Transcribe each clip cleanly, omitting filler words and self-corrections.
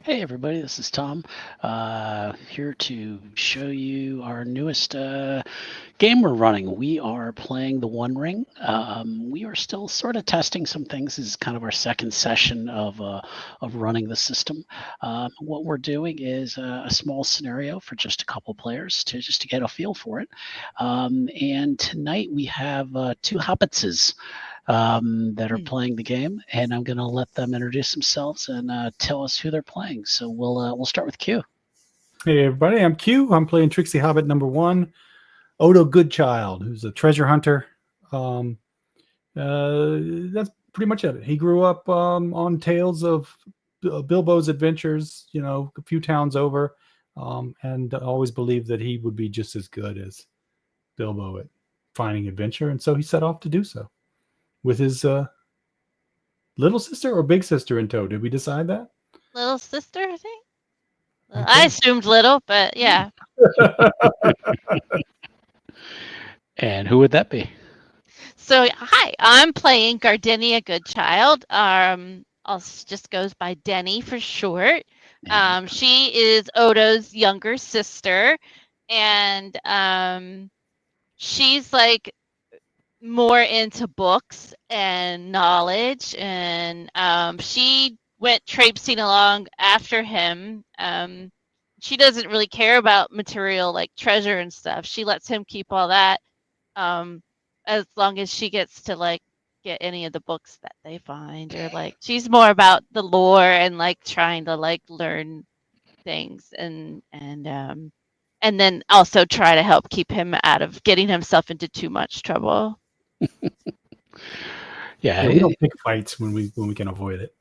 Hey everybody, this is Tom, here to show you our newest game we're running. We are playing the One Ring. We are still sort of testing some things. This is kind of our second session of running the system. What we're doing is a small scenario for just a couple players to get a feel for it. And tonight we have two hobbitses that are playing the game, and I'm going to let them introduce themselves and tell us who they're playing. So we'll start with Q. Hey everybody, I'm Q. I'm playing Trixie Hobbit number 1, Odo Goodchild, who's a treasure hunter. Um, that's pretty much it. He grew up on tales of Bilbo's adventures, a few towns over, and always believed that he would be just as good as Bilbo at finding adventure, and so he set off to do so with his little sister or big sister in tow. Did we decide that? Little sister, I think. I Okay. assumed little, but yeah. And who would that be? So hi, I'm playing Gardenia Goodchild. Just goes by Denny for short. She is Odo's younger sister, and she's like more into books and knowledge, and she went traipsing along after him. She doesn't really care about material like treasure and stuff. She lets him keep all that, as long as she gets to like get any of the books that they find, or like she's more about the lore and like trying to like learn things, and then also try to help keep him out of getting himself into too much trouble. Yeah, We don't pick fights when we can avoid it.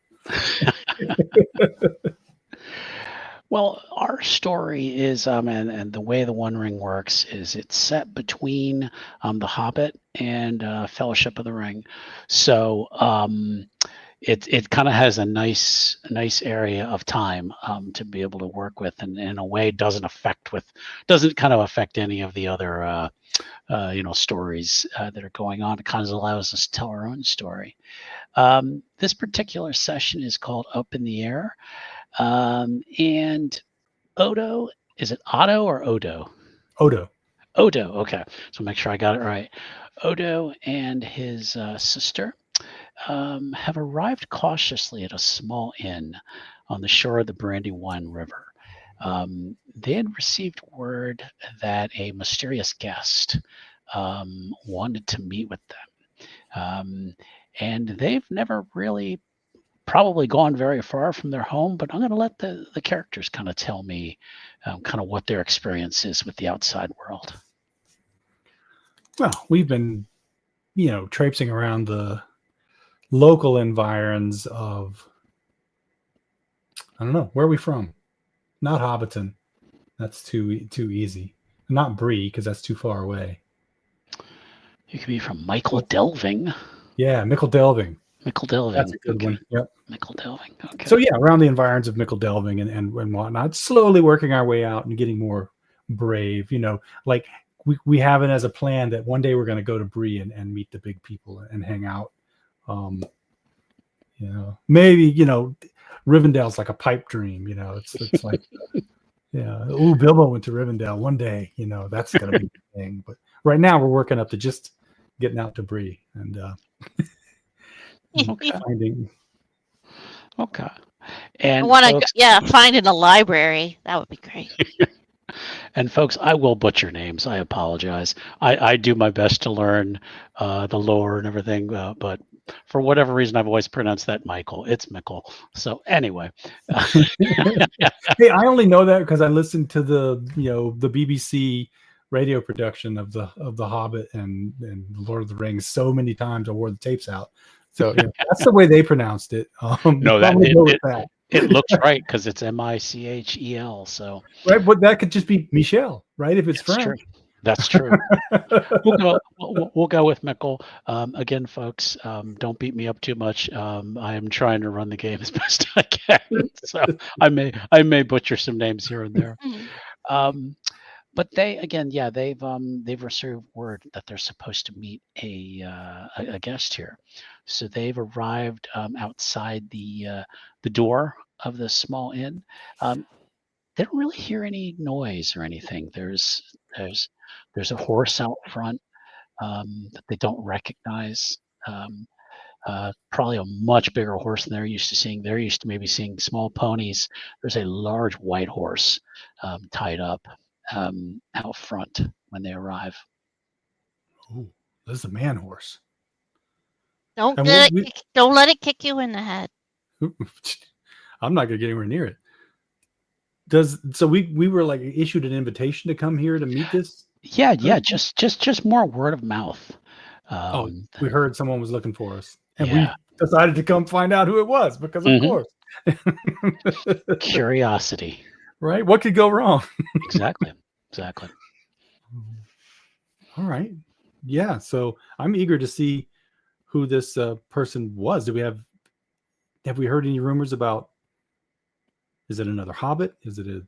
Well, our story is, and the way the One Ring works is it's set between the Hobbit and Fellowship of the Ring. So it kind of has a nice area of time to be able to work with, and in a way doesn't kind of affect any of the other stories that are going on. It kind of allows us to tell our own story. This particular session is called Up in the Air. And Odo, is it Otto or Odo? Odo. Odo, okay. So make sure I got it right. Odo and his sister have arrived cautiously at a small inn on the shore of the Brandywine River. They had received word that a mysterious guest wanted to meet with them. And they've never really probably gone very far from their home, but I'm going to let the characters kind of tell me kind of what their experience is with the outside world. Well, we've been, traipsing around the local environs of, I don't know, where are we from? Not Hobbiton. That's too easy. Not Bree, because that's too far away. You could be from Michael Delving. Yeah, Mickle Delving. Mickle Delving. That's a good one. Yep. Mickle Delving. Okay. So yeah, around the environs of Mickle Delving and whatnot, slowly working our way out and getting more brave. Like we have it as a plan that one day we're going to go to Bree and meet the big people and hang out. Maybe Rivendell's like a pipe dream. It's like ooh, Bilbo went to Rivendell one day. That's going to be the thing. But right now we're working up to just getting out to Bree and finding. Okay. And I want to, finding a library. That would be great. And folks, I will butcher names. I apologize. I do my best to learn the lore and everything, but for whatever reason, I've always pronounced that Michael. It's Mickle. So anyway. Hey, I only know that because I listened to the BBC radio production of the Hobbit and Lord of the Rings so many times. I wore the tapes out. So that's the way they pronounced it. No, it looks right because it's Michel. So right, but that could just be Michelle, right? If it's French. True. That's true. We'll go with Mickle. Again, folks, don't beat me up too much. I am trying to run the game as best I can, so I may butcher some names here and there. But they again, yeah, they've received word that they're supposed to meet a guest here, so they've arrived outside the door of the small inn. They don't really hear any noise or anything. There's there's a horse out front that they don't recognize. Um, Probably a much bigger horse than they're used to seeing. They're used to maybe seeing small ponies. There's a large white horse tied up out front when they arrive. Ooh, this is a man horse. Don't And let it don't let it kick you in the head. I'm not gonna get anywhere near it. So we were like issued an invitation to come here to meet this? Yeah, just more word of mouth. We heard someone was looking for us, and Yeah. we decided to come find out who it was because, of Mhm. course, Curiosity. right? What could go wrong? Exactly. All right, yeah. So I'm eager to see who this person was. Have we heard any rumors about? Is it another hobbit? Is it a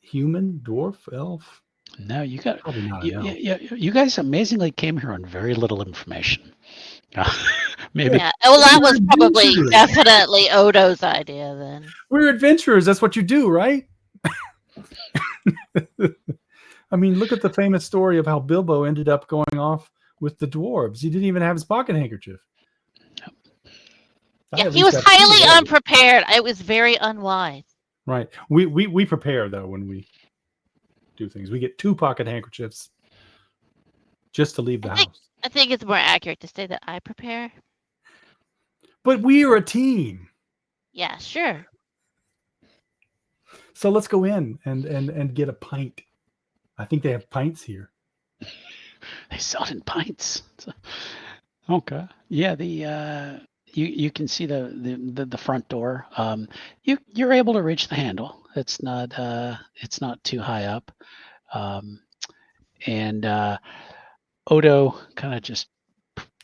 human, dwarf, elf? No, you got Probably not. you guys amazingly came here on very little information. Maybe Yeah. Well, that was We're probably adventurers. definitely Odo's idea then. We're adventurers. That's what you do, right? I mean, look at the famous story of how Bilbo ended up going off with the dwarves. He didn't even have his pocket handkerchief. Yeah, he was highly unprepared. It was very unwise. Right. We prepare though when we do things. We get 2 pocket handkerchiefs just to leave the house. I think it's more accurate to say that I prepare. But we are a team. Yeah, sure. So let's go in and get a pint. I think they have pints here. they sell it in pints. Okay. Yeah, the you can see the front door. You're able to reach the handle. It's not too high up. And Odo kind of just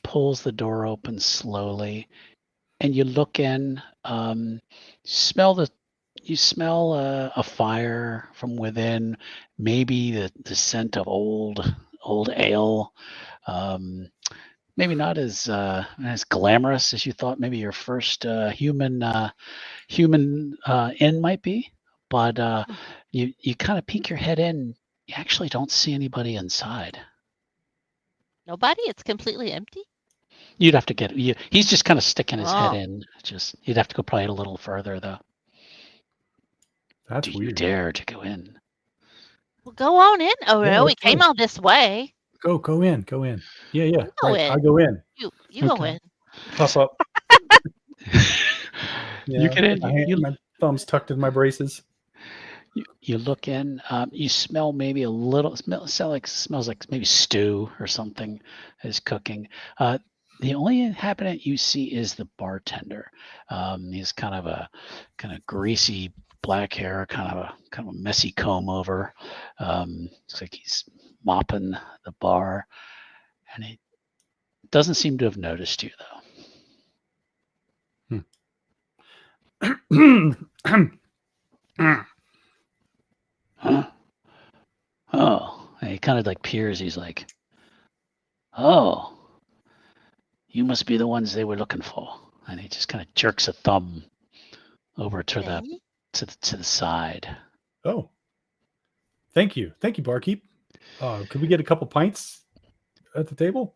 pulls the door open slowly, and you look in. You smell a fire from within. Maybe the scent of old ale. Maybe not as glamorous as you thought. Maybe your first human inn might be, but you kind of peek your head in. You actually don't see anybody inside. Nobody? It's completely empty? You'd have to get he's just kind of sticking his head Oh. in. You'd have to go probably a little further though. That's Do you weird. dare to go in? Well, go on in, Odo. Yeah, we let's came go. all this way. Go in. Yeah. You go Right. in. I go in. You go Okay. in. Puff up. You get in. My thumbs tucked in my braces. You look in. You smell maybe a little. Smells like maybe stew or something is cooking. The only inhabitant you see is the bartender. He's kind of greasy black hair, kind of a messy comb over. Looks like he's mopping the bar, and he doesn't seem to have noticed you though. Huh? Oh, and he kind of like peers. He's like, "Oh, you must be the ones they were looking for." And he just kind of jerks a thumb over to Okay. the side. Oh, thank you, barkeep. Could we get a couple pints at the table?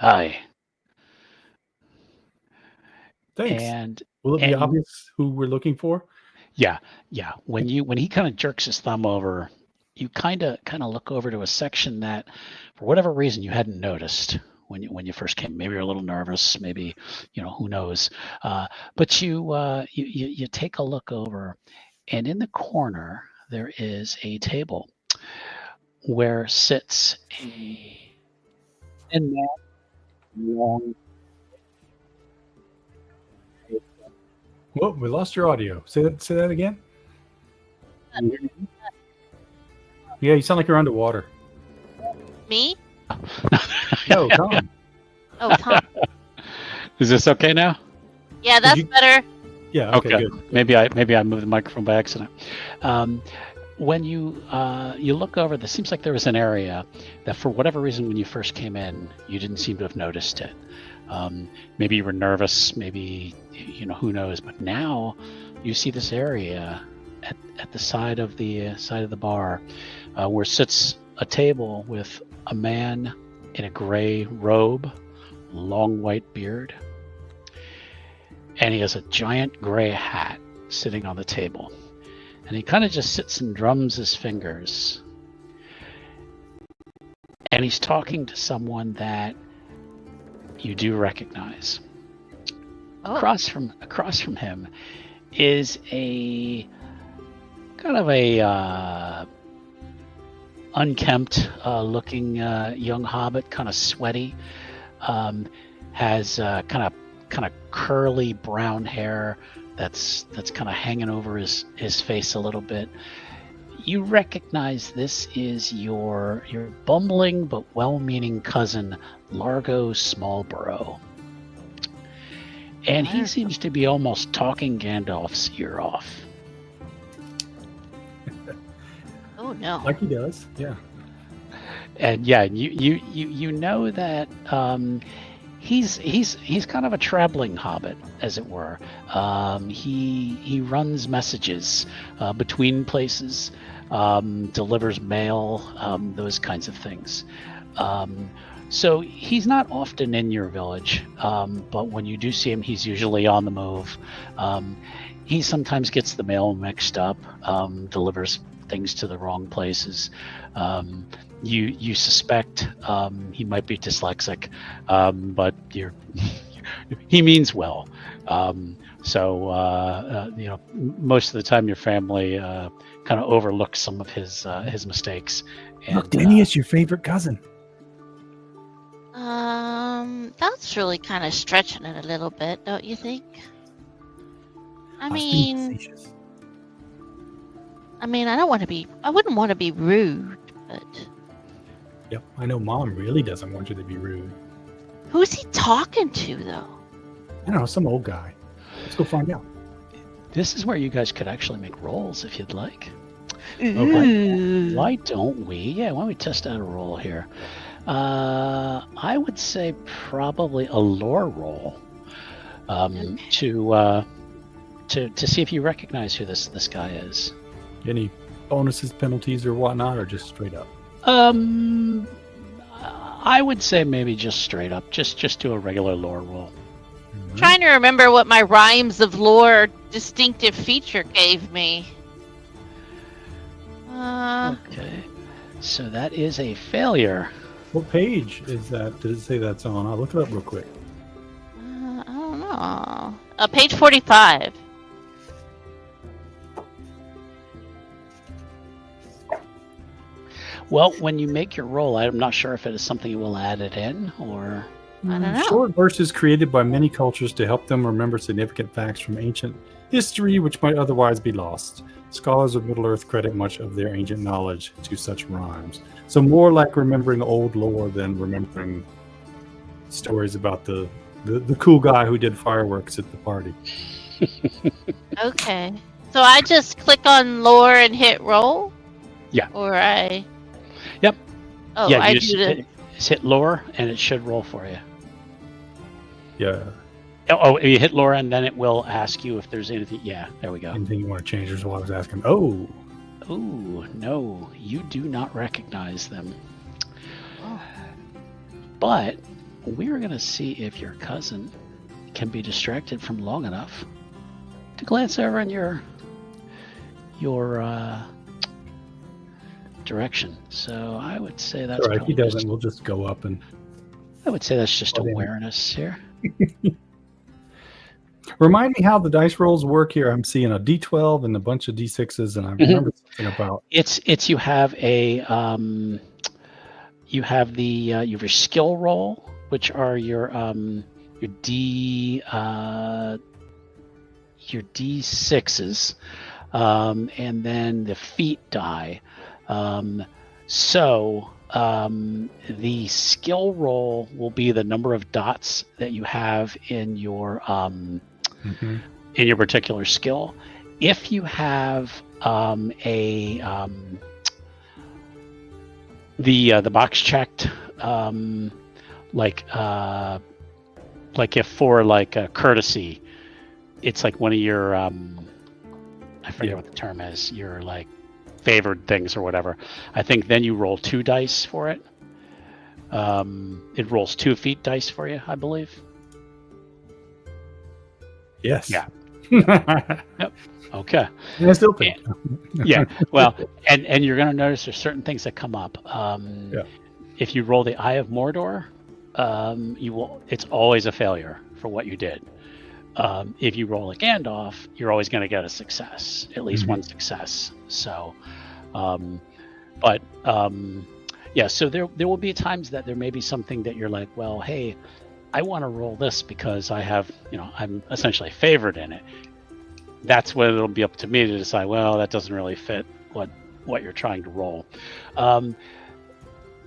Aye. Thanks. And will it be obvious who we're looking for? Yeah. When he kind of jerks his thumb over, you kind of look over to a section that, for whatever reason, you hadn't noticed when you first came. Maybe you're a little nervous. Maybe who knows. But you take a look over, and in the corner there is a table where sits a thin man, long. Whoa, we lost your audio. Say that again. Yeah, you sound like you're underwater. Me? No, Tom. Oh, Tom. Is this okay now? Yeah, that's better. Yeah. Okay. Good. Maybe I moved the microphone by accident. When you look over, there seems like there was an area that, for whatever reason, when you first came in, you didn't seem to have noticed it. Maybe you were nervous. Maybe who knows. But now you see this area at the side of the bar, where sits a table with a man in a gray robe, long white beard, and he has a giant gray hat sitting on the table. And he kind of just sits and drums his fingers. And he's talking to someone that you do recognize. Oh. Across from him is a kind of a unkempt looking young hobbit, kind of sweaty, has kind of curly brown hair that's kind of hanging over his face a little bit. You recognize this is your bumbling but well-meaning cousin, Largo Smallborough. And he seems to be almost talking Gandalf's ear off. Oh no! Like he does, yeah. And yeah, you know that he's kind of a traveling hobbit, as it were. He runs messages between places, delivers mail, those kinds of things. So he's not often in your village, but when you do see him, he's usually on the move. He sometimes gets the mail mixed up, delivers things to the wrong places. You suspect he might be dyslexic, but he means well. So most of the time your family kind of overlooks some of his mistakes. And, look, Danny is your favorite cousin. That's really kind of stretching it a little bit, don't you think? I mean, I wouldn't want to be rude, but... Yep, I know Mom really doesn't want you to be rude. Who's he talking to, though? I don't know, some old guy. Let's go find out. This is where you guys could actually make rolls if you'd like. Ooh. Why don't we? Yeah, why don't we test out a roll here? I would say probably a lore roll to see if you recognize who this guy is. Any bonuses, penalties, or whatnot, or just straight up? I would say maybe just straight up. Just do a regular lore roll. Mm-hmm. Trying to remember what my Rhymes of Lore distinctive feature gave me. Okay, so that is a failure. What page is that? Does it say that's on? I'll look it up real quick. I don't know. Page 45. Well, when you make your roll, I'm not sure if it is something you will add it in or... I don't know. Short verses created by many cultures to help them remember significant facts from ancient history which might otherwise be lost. Scholars of Middle-earth credit much of their ancient knowledge to such rhymes. So more like remembering old lore than remembering stories about the cool guy who did fireworks at the party. Okay. So I just click on lore and hit roll? Yeah. Or I... Yep. Oh, yeah, I you do the... just hit lore and it should roll for you. Yeah. Oh, you hit lore and then it will ask you if there's anything. Yeah, there we go. Anything you want to change is what I was asking. Oh. Ooh, no, you do not recognize them. Oh. But we're going to see if your cousin can be distracted from long enough to glance over in your direction. So I would say that's all right. He doesn't. We'll just go up and... I would say that's just awareness here. Remind me how the dice rolls work here. I'm seeing a D12 and a bunch of D6s, and I remember something about it's you have your skill roll, which are your D6s, and then the feat die. So the skill roll will be the number of dots that you have in your in your particular skill. If you have the box checked, like if for like a courtesy, it's like one of your I forget what the term is, your like favored things or whatever. I think then you roll 2 dice for it. It rolls 2 feat dice for you, I believe. Yes. Yeah. Yep. Okay. And I still think. Yeah. Well, and you're going to notice there's certain things that come up. If you roll the Eye of Mordor, you will. It's always a failure for what you did. If you roll a Gandalf, you're always going to get a success, at least one success. So, yeah. So there will be times that there may be something that you're like, well, hey, I want to roll this because I have, I'm essentially favored in it. That's when it'll be up to me to decide, well, that doesn't really fit what you're trying to roll.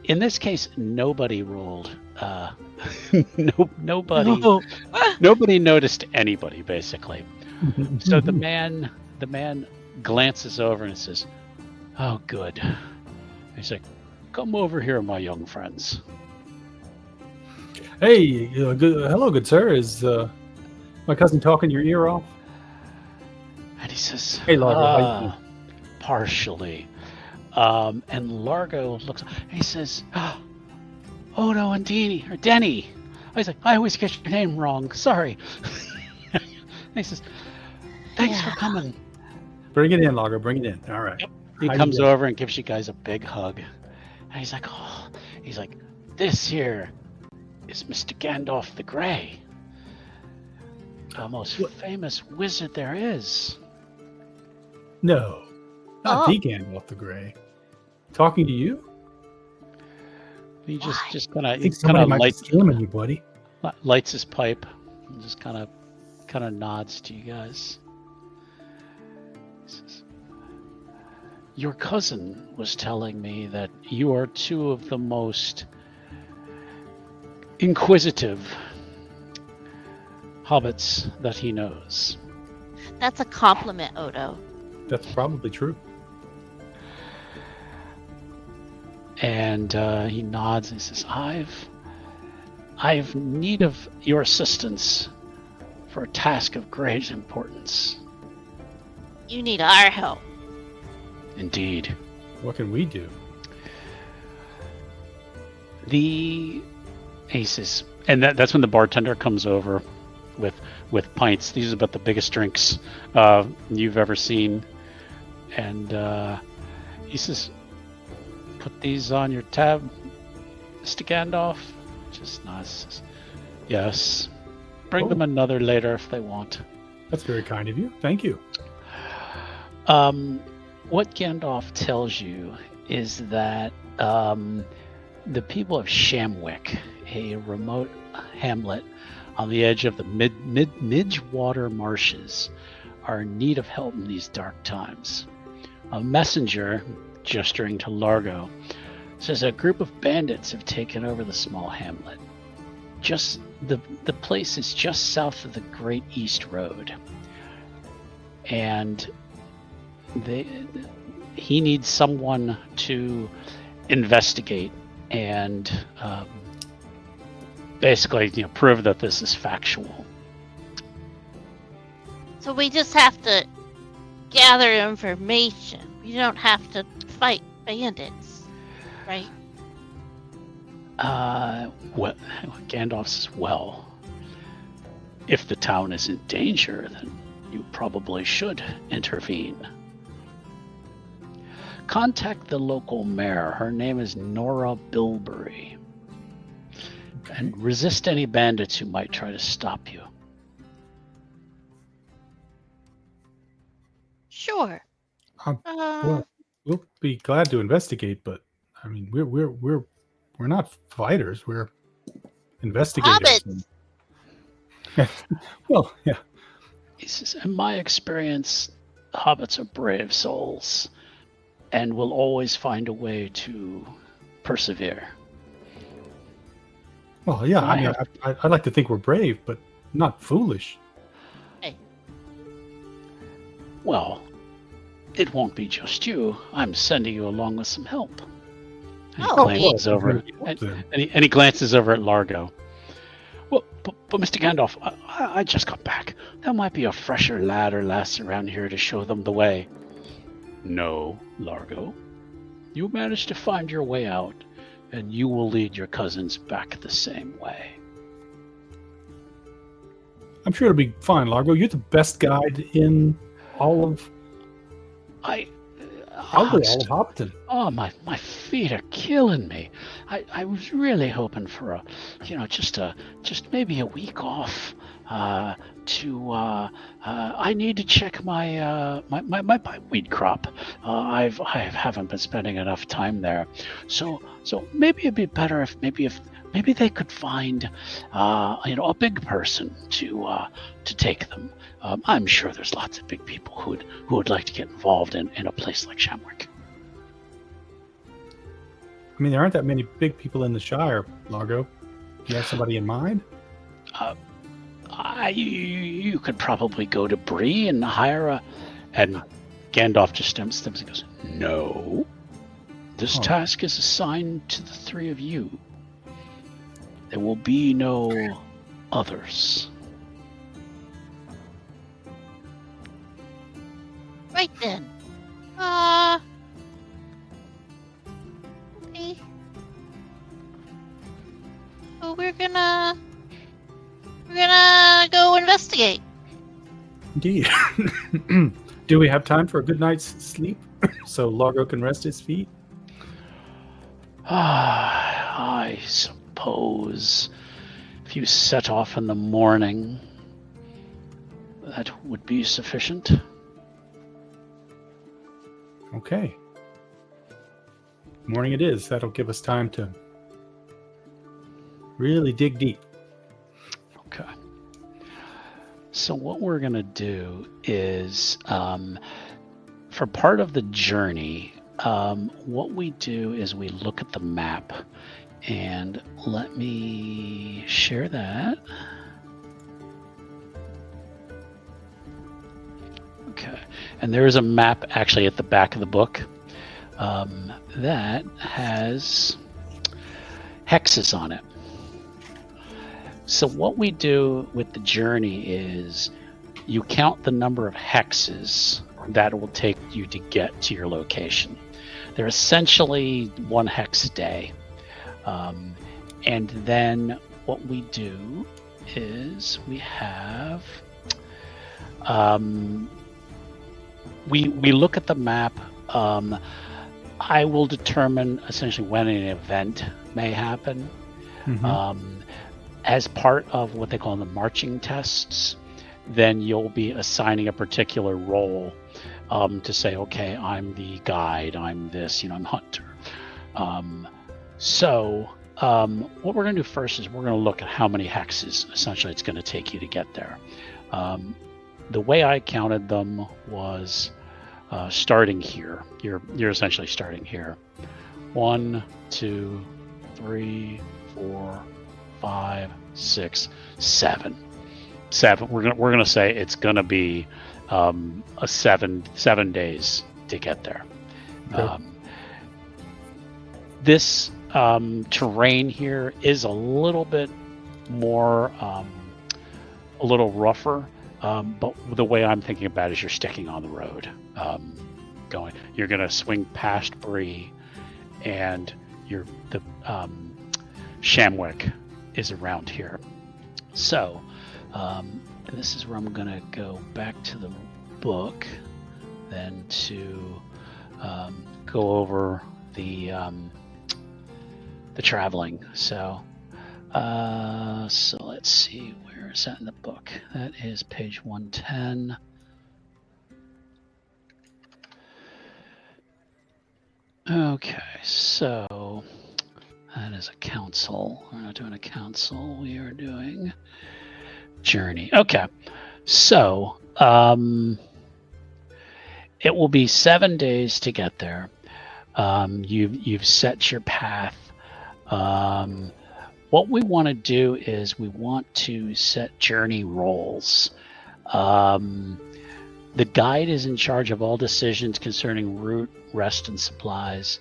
In this case, nobody rolled. Nobody noticed anybody, basically. So the man glances over and says, "Oh, good." He's like, "Come over here, my young friends." Hey, hello, good sir. Is my cousin talking your ear off? And he says, "Hey, Largo, how you doing?" Partially. And Largo looks, and he says, "Odo and Denny." He's like, "I always get your name wrong. Sorry." And he says, "Thanks for coming." Bring it in, Largo. Bring it in. All right. Yep. He comes over and gives you guys a big hug. And he's like, "This here is Mr. Gandalf the Grey, the most famous wizard there is." No, not the Gandalf the Grey. Talking to you? He just kind of lights you, buddy. Lights his pipe and just kind of nods to you guys. He says, "Your cousin was telling me that you are 2 of the most inquisitive hobbits that he knows." That's a compliment, Odo. That's probably true. And he nods and says, I've need of your assistance for a task of great importance." You need our help. "Indeed." What can we do? He says, and that's when the bartender comes over with pints. These are about the biggest drinks you've ever seen. And he says, "Put these on your tab, Mr. Gandalf." Just nods. "Yes. Bring them another later if they want." That's very kind of you. Thank you. What Gandalf tells you is that the people of Shamwick, a remote hamlet on the edge of the Midgewater marshes, are in need of help in these dark times. A messenger, gesturing to Largo, says a group of bandits have taken over the small hamlet. Just the place is just south of the Great East Road, and he needs someone to investigate and basically, prove that this is factual. So we just have to gather information. We don't have to fight bandits, right? Well, Gandalf says, "Well, if the town is in danger, then you probably should intervene. Contact the local mayor. Her name is Nora Bilberry. And resist any bandits who might try to stop you." Sure. Well, we'll be glad to investigate, but I mean, we're not fighters. We're investigators. Well, yeah. He says, "In my experience, hobbits are brave souls and will always find a way to persevere." Well, yeah. I mean, I'd like to think we're brave, but not foolish. Hey, Well, it won't be just you. I'm sending you along with some help. And he Oh, glances well, over, then. and he glances over at Largo. Well, but Mr. Gandalf, I just got back. There might be a fresher lad or lass around here to show them the way. No, Largo. You managed to find your way out, and you will lead your cousins back the same way. I'm sure it'll be fine, Largo. You're the best guide in all of probably all of Hobbiton. Oh, my feet are killing me. I was really hoping for just maybe a week off. I need to check my weed crop. I haven't been spending enough time there, so maybe it'd be better if maybe they could find a big person to take them. I'm sure there's lots of big people who would like to get involved in a place like Shamwick. I mean, there aren't that many big people in the Shire, Largo. Do you have somebody in mind? You could probably go to Bree and hire and Gandalf just stems and goes, no. This task is assigned to the three of you. There will be no others. Right then. Okay. So we're gonna go investigate. Indeed. Do we have time for a good night's sleep so Largo can rest his feet? I suppose if you set off in the morning, that would be sufficient. Okay. Morning it is. That'll give us time to really dig deep. Okay. So what we're going to do is, for part of the journey, what we do is we look at the map, and let me share that. Okay. And there is a map actually at the back of the book that has hexes on it. So what we do with the journey is you count the number of hexes that it will take you to get to your location. They're essentially one hex a day. And then what we do is we have we look at the map. I will determine essentially when an event may happen. Mm-hmm. As part of what they call the marching tests, then you'll be assigning a particular role to say, okay, I'm the guide, I'm this, I'm hunter. So what we're going to do first is we're going to look at how many hexes essentially it's going to take you to get there. The way I counted them was starting here. You're essentially starting here. 1, 2, 3, 4, 5, 6, 7. We're gonna say it's gonna be a 7 days to get there. Okay. This terrain here is a little bit more, a little rougher. But the way I'm thinking about it is you're sticking on the road. You're gonna swing past Bree, and the Shamwick is around here. So, this is where I'm gonna go back to the book, then to go over the traveling. So let's see, where is that in the book? That is page 110. Okay, so that is a council. We're not doing a council. We are doing journey. Okay, so it will be 7 days to get there. You've set your path. What we want to do is we want to set journey rolls. The guide is in charge of all decisions concerning route, rest, and supplies.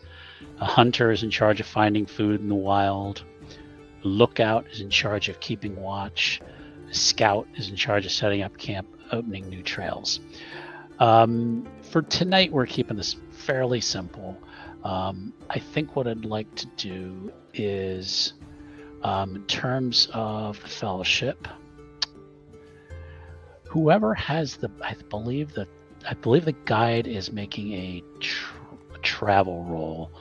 A hunter is in charge of finding food in the wild. A lookout is in charge of keeping watch. A scout is in charge of setting up camp, opening new trails. For tonight, we're keeping this fairly simple. I think what I'd like to do is, in terms of the fellowship, whoever has I believe the guide is making a travel roll.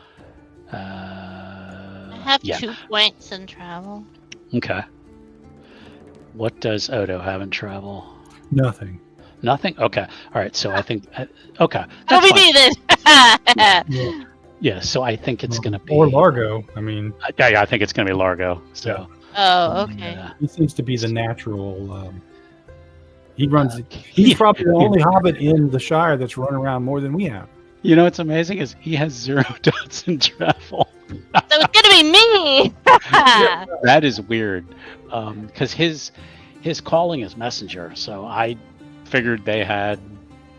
I have 2 points in travel. Okay. What does Odo have in travel? Nothing. Nothing? Okay. All right. So I think, okay. Oh, we need Yeah. Yeah. So I think it's going to be. Or Largo. I mean. Yeah, I think it's going to be Largo. So. Oh, okay. He seems to be the natural. He runs. He's probably the only hobbit in the Shire that's run around more than we have. You know what's amazing is he has 0 dots in travel. So it's going to be me! That is weird. Because his calling is messenger. So I figured they had.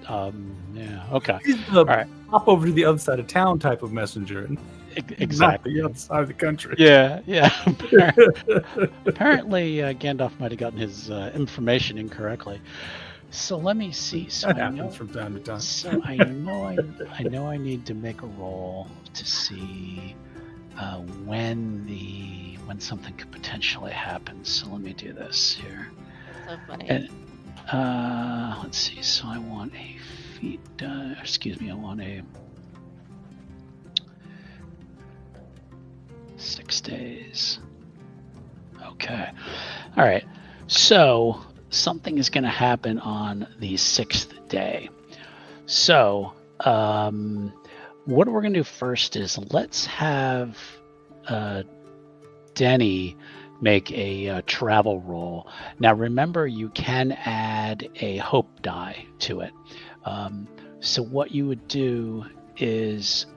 Yeah. Okay. He's the All right. hop over to the other side of town type of messenger. Exactly. Not the other side of the country. Yeah. Apparently, Gandalf might have gotten his information incorrectly. So let me see. So That happens from time to time. So I know I need to make a roll to see when something could potentially happen. So let me do this here. So funny. And, let's see. So I want a feat. I want a 6 days. Okay. All right. So something is going to happen on the 6th day. So what we're going to do first is let's have Denny make a travel roll. Now remember, you can add a hope die to it. So what you would do is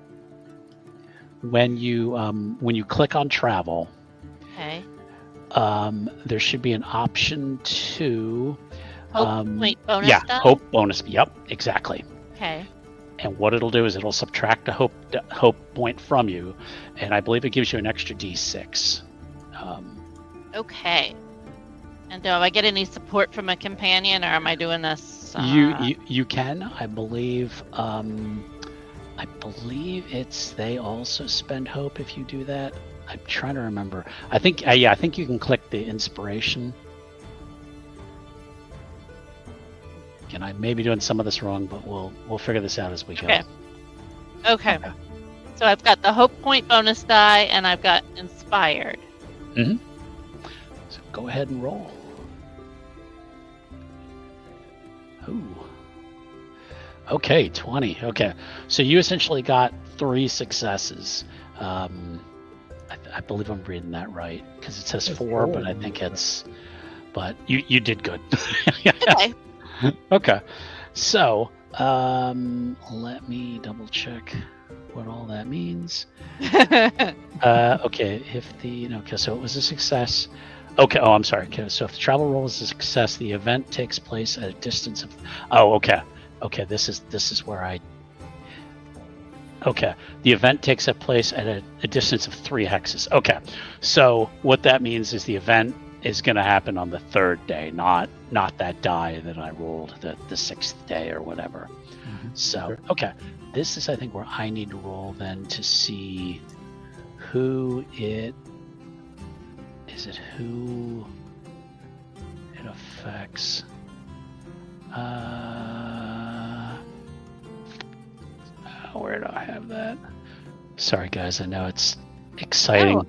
when you click on travel, Okay. there should be an option to Hope point bonus die? hope bonus. Yep, exactly. Okay. And what it'll do is it'll subtract a hope point from you, and I believe it gives you an extra D6. Okay. And do I get any support from a companion, or am I doing this? You can, I believe. I believe they also spend hope if you do that. I'm trying to remember. I think you can click the inspiration. And I may be doing some of this wrong, but we'll figure this out as we go. Okay. So I've got the hope point bonus die, and I've got inspired. Mm-hmm. So go ahead and roll. Ooh. Okay, 20. Okay, so you essentially got 3 successes. I believe I'm reading that right because it says 4, but I think it's. But you did good. Okay. Okay, so let me double check what all that means. Okay, so it was a success. Okay, oh, I'm sorry. Okay, so if the travel roll is a success, the event takes place at a distance of. Oh, okay. Okay, this is where I. Okay, the event takes place at a distance of 3 hexes. Okay, so what that means is the event is going to happen on the 3rd day, not that die that I rolled the 6th day or whatever. Mm-hmm. So okay, this is I think where I need to roll then to see who it affects. Where do I have that? Sorry, guys. I know it's exciting. Oh,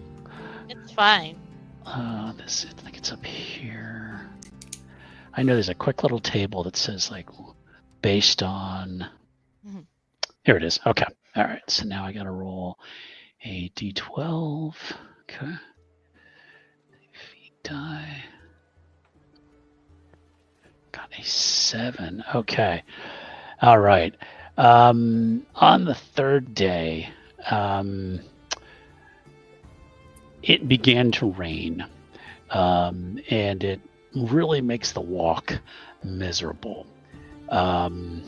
it's fine. I think it's up here. I know there's a quick little table that says like based on. Mm-hmm. Here it is. Okay. All right. So now I got to roll a d12. Okay. Feet die. Got a 7. Okay. All right. On the 3rd day, it began to rain, and it really makes the walk miserable. And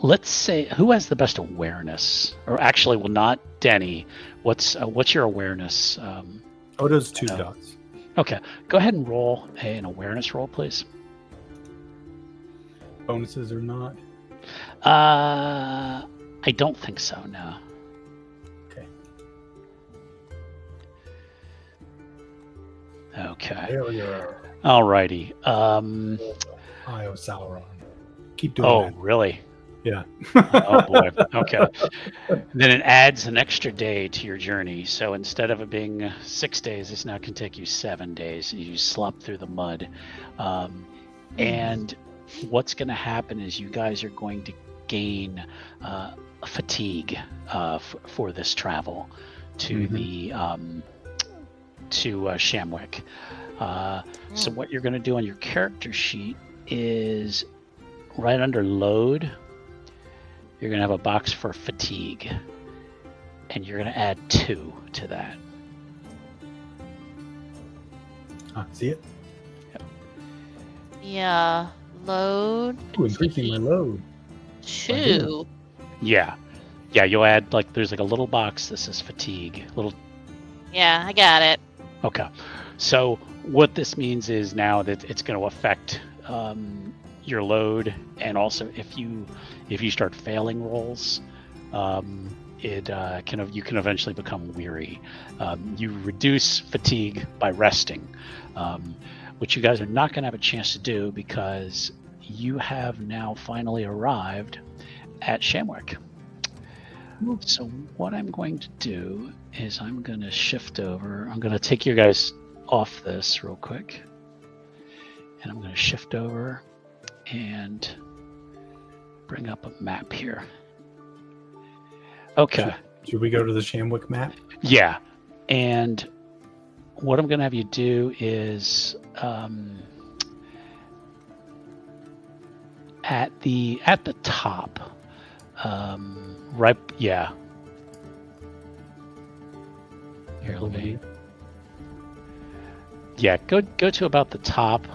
let's say, who has the best awareness? Or actually, well, not Denny. What's your awareness? Odo's 2 dots. Okay, go ahead and roll an awareness roll, please. Bonuses or not? I don't think so. No. Okay. Okay. There we are. Alrighty. Eye of Sauron. Keep doing that. Really? Yeah. Oh boy. Okay. Then it adds an extra day to your journey. So instead of it being 6 days, this now can take you 7 days. You slop through the mud. And what's going to happen is you guys are going to gain fatigue for this travel to the to Shamwick. So what you're going to do on your character sheet is right under load, you're going to have a box for fatigue, and you're going to add 2 to that. See it? Yeah. Load. Ooh, increasing my load. 2. Yeah, you'll add, there's a little box that says fatigue. Yeah, I got it. Okay. So what this means is now that it's going to affect your load, and also if you start failing rolls, you can eventually become weary. You reduce fatigue by resting, which you guys are not going to have a chance to do because you have now finally arrived at Shamwick. So what I'm going to do is I'm going to shift over. I'm going to take you guys off this real quick, and I'm going to shift over and bring up a map here. Okay. Should we go to the Shamwick map? Yeah. And what I'm going to have you do is at the top, right? Yeah. Here, let me. Yeah, go to about the top,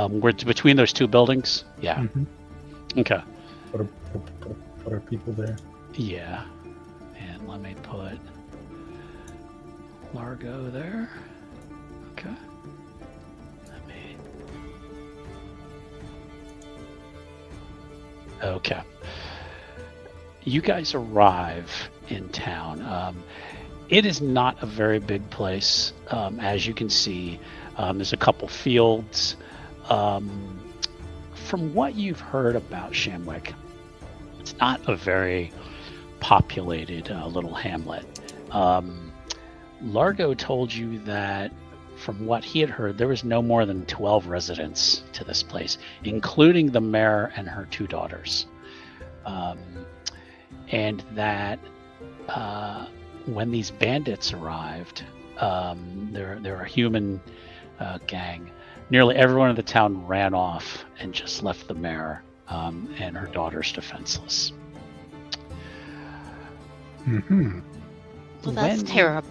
where it's between those 2 buildings. Yeah. Okay. Put our people there. Yeah. And let me put Largo there. Okay. Okay. You guys arrive in town. It is not a very big place, as you can see. There's a couple fields. From what you've heard about Shamwick, it's not a very populated little hamlet. Largo told you that from what he had heard, there was no more than 12 residents to this place, including the mayor and her 2 daughters. And that when these bandits arrived, they're a human gang. Nearly everyone in the town ran off and just left the mayor and her daughters defenseless. Mm-hmm. Well, that's terrible.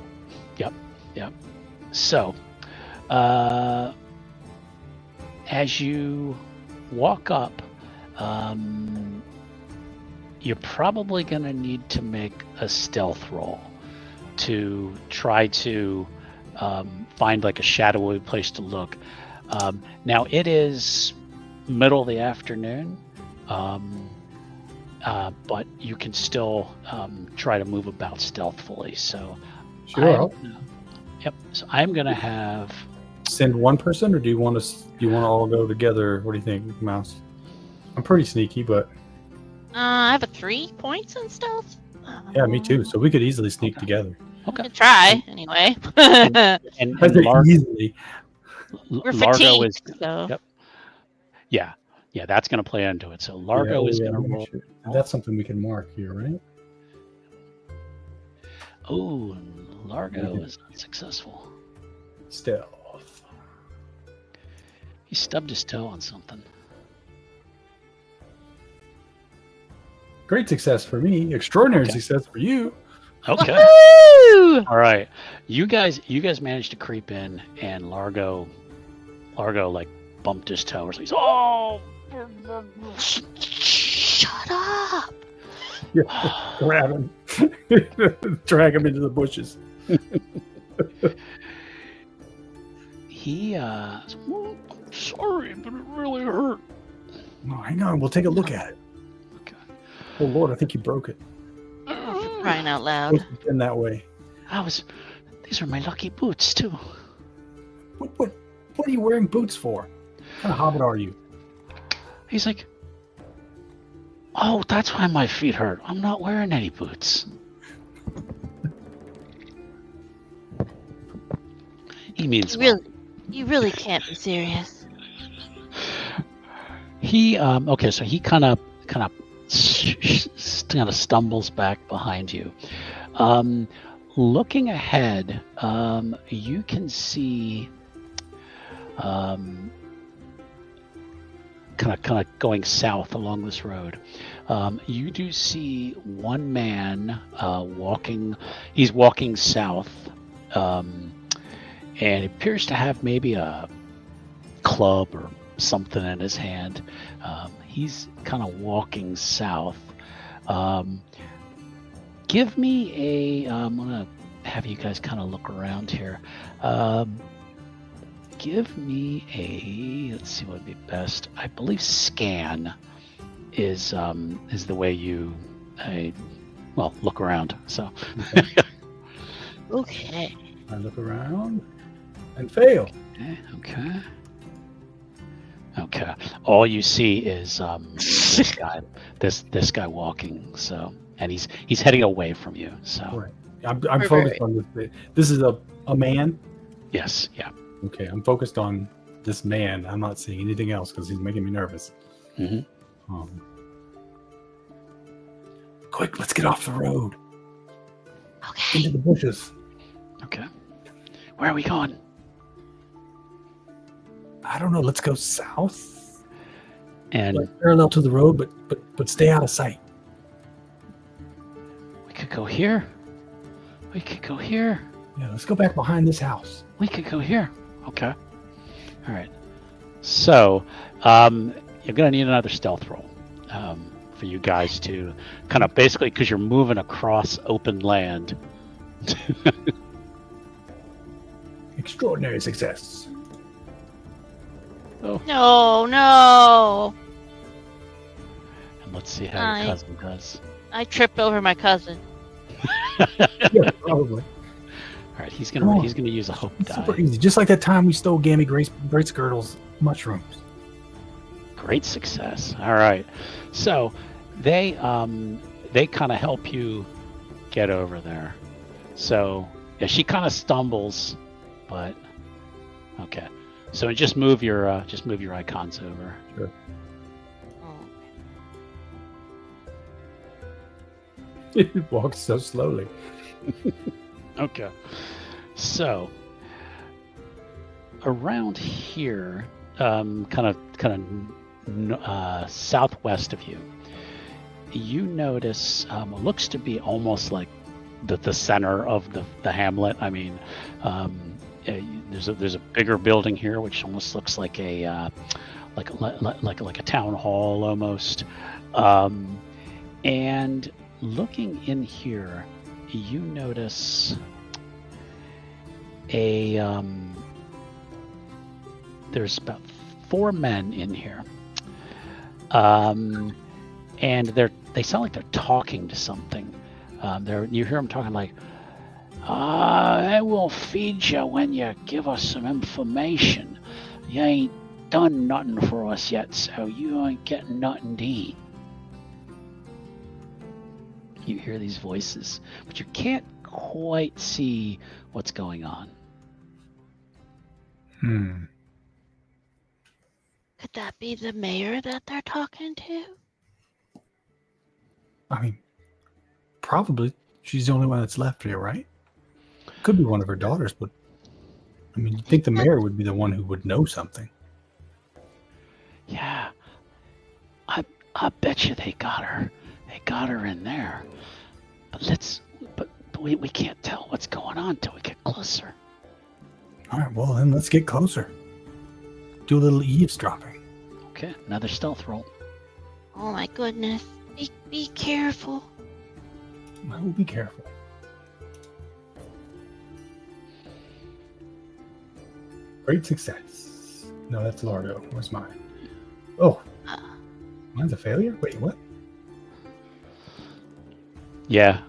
Yep. So, as you walk up, you're probably going to need to make a stealth roll to try to find a shadowy place to look. Now, it is middle of the afternoon, but you can still try to move about stealthfully. So, sure. Yep. So I'm going to have send one person, or do you want to all go together? What do you think, Mouse? I'm pretty sneaky, but I have a 3 points in stealth. yeah, me too. So we could easily sneak together. Okay. Could try anyway. And easily. We're Largo fatigued, is so. Yep. Yeah, that's going to play into it. So Largo is going to roll. Sure. That's something we can mark here, right? Oh, Largo is not successful. Stealth. He stubbed his toe on something. Great success for me. Extraordinary success for you. Okay. Woo! All right. You guys managed to creep in, and Largo like bumped his toe. So he's oh. Shut up! Grab him, drag him into the bushes. He says, well, I'm sorry, but it really hurt. Oh, hang on, we'll take a look at it. Okay. Oh Lord, I think you broke it. For crying out loud. In that way. These are my lucky boots too. What are you wearing boots for? What kind of hobbit are you? He's like, oh, that's why my feet hurt. I'm not wearing any boots. He means You really can't be serious. He okay, so he kind of stumbles back behind you. Looking ahead, you can see kind of going south along this road. You do see one man walking. He's walking south, and it appears to have maybe a club or something in his hand. He's kind of walking south. Give me a. I'm gonna have you guys kind of look around here. Give me a. Let's see what would be best. I believe scan is the way you look around. So. Okay. I look around and fail. Okay. All you see is this guy walking. So, and he's heading away from you. So, right. I'm focused on this. This is a man. Yes. Yeah. Okay. I'm focused on this man. I'm not seeing anything else because he's making me nervous. Mm-hmm. Quick, let's get off the road. Okay. Into the bushes. Okay. Where are we going? I don't know. Let's go south. And like parallel to the road, but stay out of sight. we could go here. We could go here. Yeah, let's go back behind this house. We could go here. Okay. All right. So, you're gonna need another stealth roll for you guys to kind of basically because you're moving across open land. Extraordinary success. Oh. No. And let's see how your cousin does. I tripped over my cousin. Yeah, probably. All right, he's gonna use a hope die. Super easy, just like that time we stole Gammy Greatskirtle's mushrooms. Great success. All right, so they kind of help you get over there. So yeah, she kind of stumbles, but okay. So just move your icons over. Sure. It walks so slowly. Okay. So around here, kind of southwest of you, you notice what looks to be almost like the center of the hamlet. I mean, there's a bigger building here, which almost looks like a town hall almost, and looking in here, you notice there's about 4 men in here, and they sound like they're talking to something. You hear them talking like, I will feed you when you give us some information. You ain't done nothing for us yet, so you ain't getting nothing to eat. You hear these voices, but you can't quite see what's going on. Could that be the mayor that they're talking to? I mean, probably. She's the only one that's left here, right? Could be one of her daughters, but I mean, you'd think the mayor would be the one who would know something. Yeah, I bet you they got her. They got her in there. But we can't tell what's going on till we get closer. All right, well, then let's get closer. Do a little eavesdropping. Okay, another stealth roll. Oh my goodness. Be careful. I will be careful. Great success. No, that's Largo. Where's mine? Oh, mine's a failure? Wait, what? Yeah.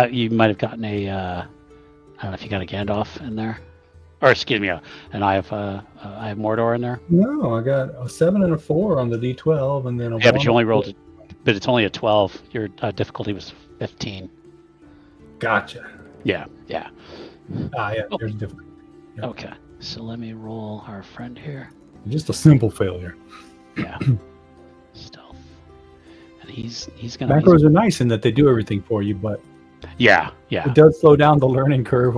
You might have gotten a, I don't know if you got a Gandalf in there. Or, excuse me, and I have Mordor in there. No, I got a 7 and a 4 on the D12, and then a 1. Yeah, but you only rolled, but it's only a 12. Your difficulty was 15. Gotcha. Yeah. Yeah, there's a difference. Yep. Okay, so let me roll our friend here. Just a simple failure. Yeah. Stealth. And he's gonna. Macros are nice in that they do everything for you, but Yeah. it does slow down the learning curve.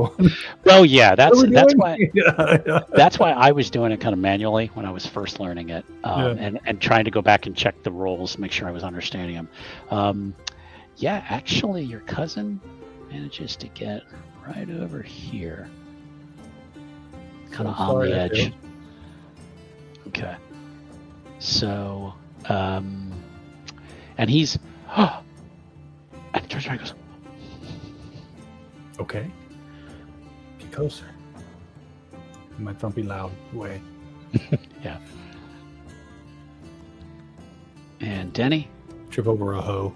Well, yeah, that's why. Yeah. That's why I was doing it kind of manually when I was first learning it, and trying to go back and check the rolls, make sure I was understanding them. Yeah, actually, your cousin manages to get right over here, kind of on the edge. Okay, so and he's and he turns around and goes, Okay. Get closer. My thumpy loud way. yeah. And Denny? Trip over a hoe.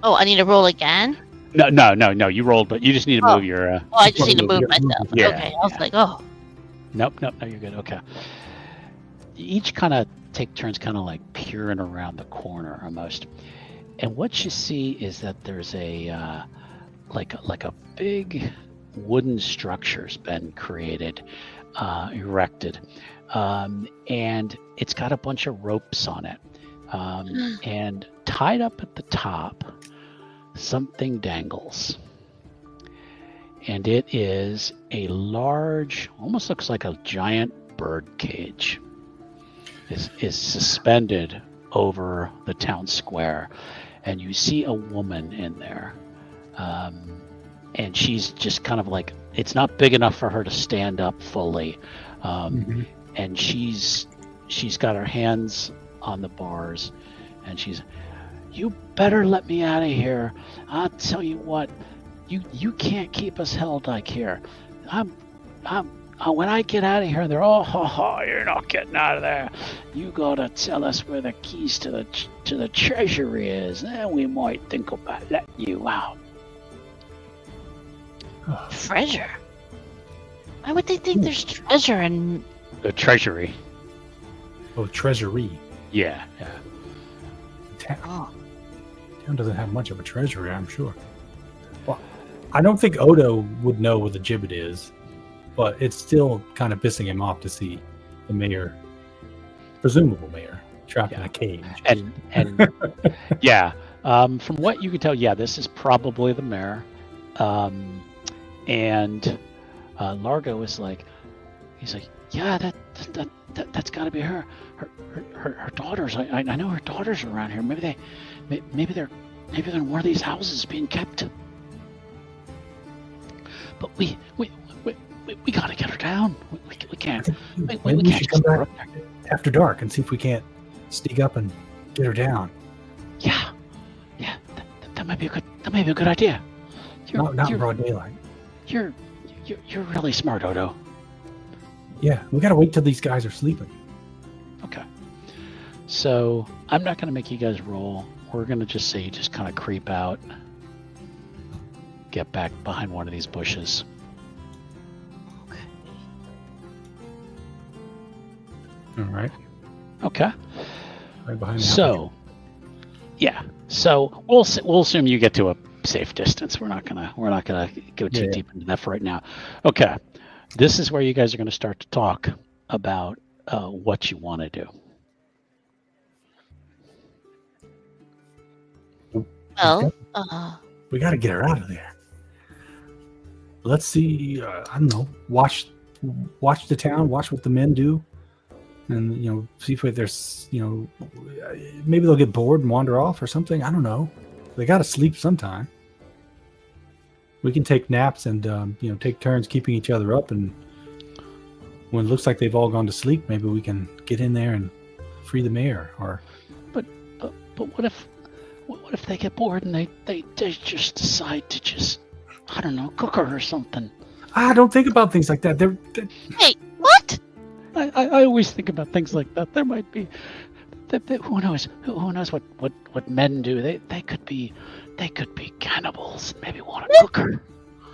Oh, I need to roll again? No. You rolled, but you just need to move your. Oh, I just need to move myself. Yeah, Okay, I was like, oh. Nope. No, you're good. Okay. Each kind of take turns, kind of like peering around the corner almost, and what you see is that there's a like a big wooden structure's been created, erected, and it's got a bunch of ropes on it, and tied up at the top, something dangles. And it is a large, almost looks like a giant bird cage. Is suspended over the town square, and you see a woman in there, and she's just kind of like, it's not big enough for her to stand up fully, and she's got her hands on the bars, and she's, you better let me out of here. I'll tell you what. You can't keep us held like here. When I get out of here, they're all, you're not getting out of there. You gotta tell us where the keys to the treasury is. Then we might think about letting you out. Treasure? Why would they think there's treasure in The treasury. Oh, treasury. Yeah. Oh. Town doesn't have much of a treasury, I'm sure. Well, I don't think Odo would know what the gibbet is, but it's still kind of pissing him off to see the mayor, presumable mayor, trapped in a cage. And yeah. From what you can tell, yeah, this is probably the mayor. And Largo is like, he's like, yeah, that's got to be her. Her daughters. I know her daughters are around here. Maybe they're in one of these houses being kept. But we gotta get her down. We can't. We Maybe can't should just come throw back her. after dark and see if we can't sneak up and get her down. Yeah. That might be a good idea. Not in broad daylight. You're really smart, Odo. Yeah, we gotta wait till these guys are sleeping. Okay. So I'm not gonna make you guys roll. We're gonna just say you just kind of creep out, get back behind one of these bushes. All right. Okay. Right behind. So, yeah. So we'll assume you get to a safe distance. We're not gonna go too deep into that for right now. Okay. This is where you guys are gonna start to talk about what you want to do. Well, we got to get her out of there. Let's see. I don't know. Watch the town. Watch what the men do, and see if there's maybe they'll get bored and wander off or something. I don't know. They got to sleep sometime. We can take naps and take turns keeping each other up, and when it looks like they've all gone to sleep, maybe we can get in there and free the mayor. Or But what if they get bored and they just decide to just, I don't know, cook her or something? don't think about things like that. They're Hey, what? I always think about things like that. There might be, who knows? Who knows what men do? They could be cannibals. Maybe want to cook her.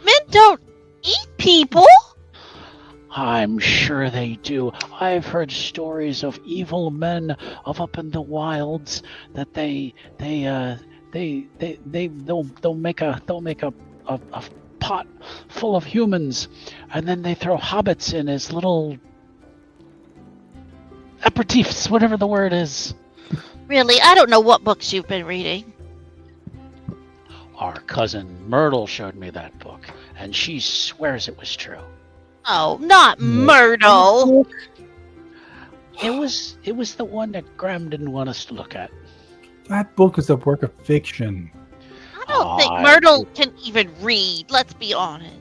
Men don't eat people. I'm sure they do. I've heard stories of evil men of up in the wilds that they'll make a pot full of humans, and then they throw hobbits in as little aperitifs, whatever the word is. Really, I don't know what books you've been reading. Our cousin Myrtle showed me that book, and she swears it was true. Oh, not Myrtle. It was the one that Graham didn't want us to look at. that book is a work of fiction. I don't think Myrtle can even read. Let's be honest.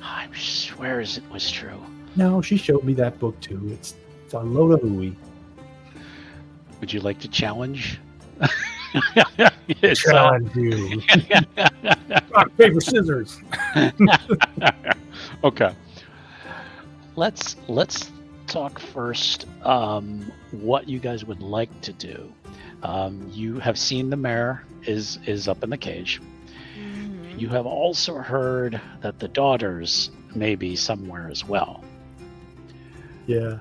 I swears it was true. No, she showed me that book too. It's a load of hooey. Would you like to challenge? Challenge you. Rock, paper, scissors. Okay. Let's talk first what you guys would like to do. You have seen the mayor is up in the cage. Mm-hmm. You have also heard that the daughters may be somewhere as well. Yeah.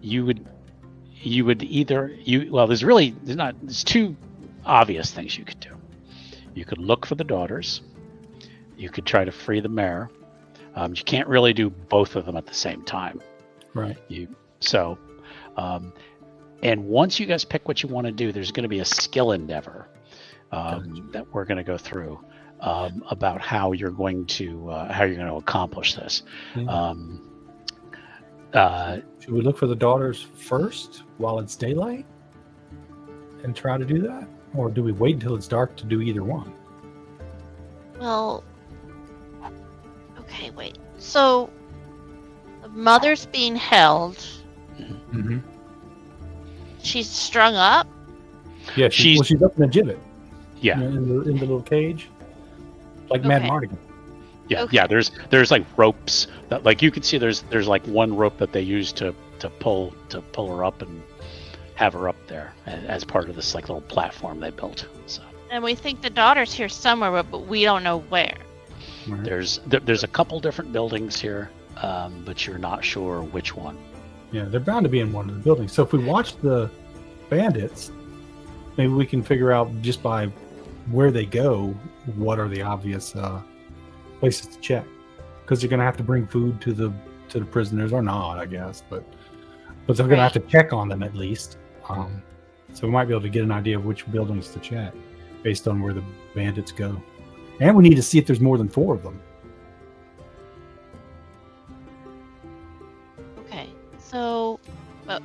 You would either there's two obvious things you could do. You could look for the daughters. You could try to free the mayor. You can't really do both of them at the same time. Right. And once you guys pick what you want to do, there's going to be a skill endeavor that we're going to go through about how you're going to accomplish this. Yeah. Should we look for the daughters first while it's daylight and try to do that? Or do we wait until it's dark to do either one? Well, okay, wait. So, the mother's being held. Mm-hmm. She's strung up. Yeah, she's up in a gibbet. Yeah, in the little cage, like Mad Mardigan. Yeah, Okay. yeah. There's like ropes that, like, you can see. There's like one rope that they use to pull her up and have her up there as part of this like little platform they built. So And we think the daughter's here somewhere, but we don't know where. Right. there's a couple different buildings here, but you're not sure which one. Yeah, they're bound to be in one of the buildings. So if we watch the bandits, maybe we can figure out just by where they go what are the obvious places to check, because they're going to have to bring food to the prisoners, or not, I guess, but they're going to have to check on them at least. So we might be able to get an idea of which buildings to check based on where the bandits go, and we need to see if there's more than 4 of them. Okay, so, but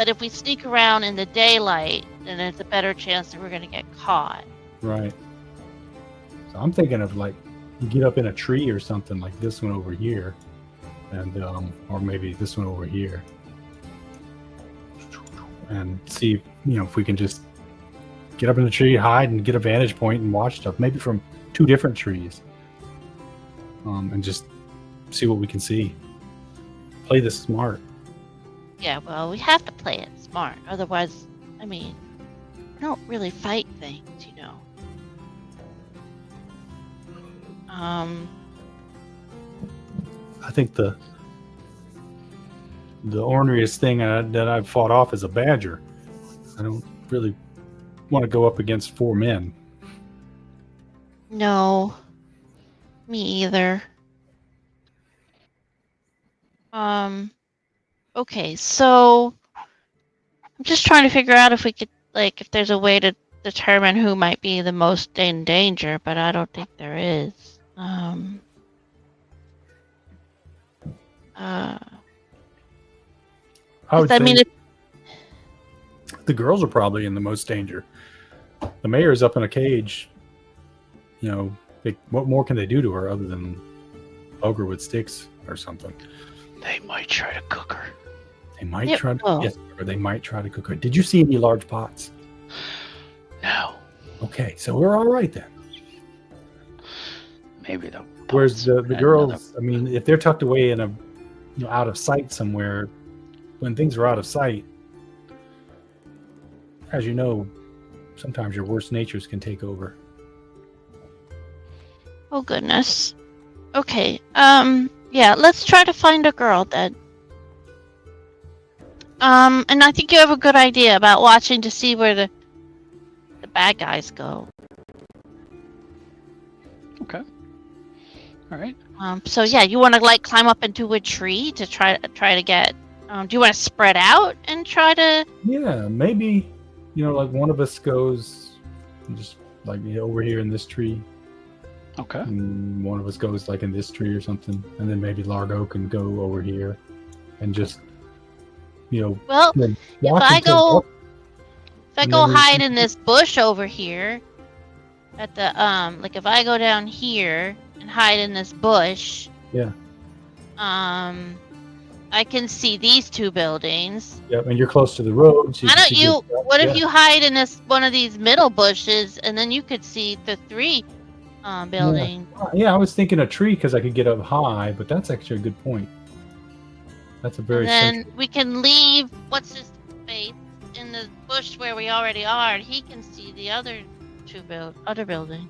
if we sneak around in the daylight, then there's a better chance that we're going to get caught. Right. So I'm thinking of like get up in a tree or something like this one over here, and or maybe this one over here, and see if we can just get up in the tree, hide, and get a vantage point and watch stuff. Maybe from 2 different trees, and just see what we can see. Play this smart. Yeah, well, we have to play it smart. Otherwise, we don't really fight things, I think the orneriest thing that I've fought off is a badger. I don't really want to go up against 4 men. No, me either. Okay, so I'm just trying to figure out if we could, if there's a way to determine who might be the most in danger, but I don't think there is. I would say it's the girls are probably in the most danger. The mayor's up in a cage. You know, what more can they do to her other than poke her with sticks or something? They might try to cook her. They might Yep. try to. Oh. Yes, or they might try to cook her. Did you see any large pots? No. Okay, so we're all right then. Maybe the Whereas the and girls, I mean, if they're tucked away in a, out of sight somewhere, when things are out of sight, as you know, sometimes your worst natures can take over. Oh goodness. Okay. Yeah, let's try to find a girl then. And I think you have a good idea about watching to see where the bad guys go. Okay. All right. So yeah, you want to like climb up into a tree to try to get. Do you want to spread out and try to? Yeah, maybe, like one of us goes just like over here in this tree, Okay. and one of us goes like in this tree or something, and then maybe Largo can go over here, and just, Well, then if walk I until- go, if I and go then we- hide in this bush over here, at the like if I go down here and hide in this bush, Yeah. I can see these two buildings. Yeah, and you're close to the road. So Why can don't see you? good- What yeah. if you hide in this one of these middle bushes, and then you could see the three building. Yeah, I was thinking a tree because I could get up high, but that's actually a good point. That's a very And then central. we can leave what's his face in the bush where we already are, and he can see the other other building.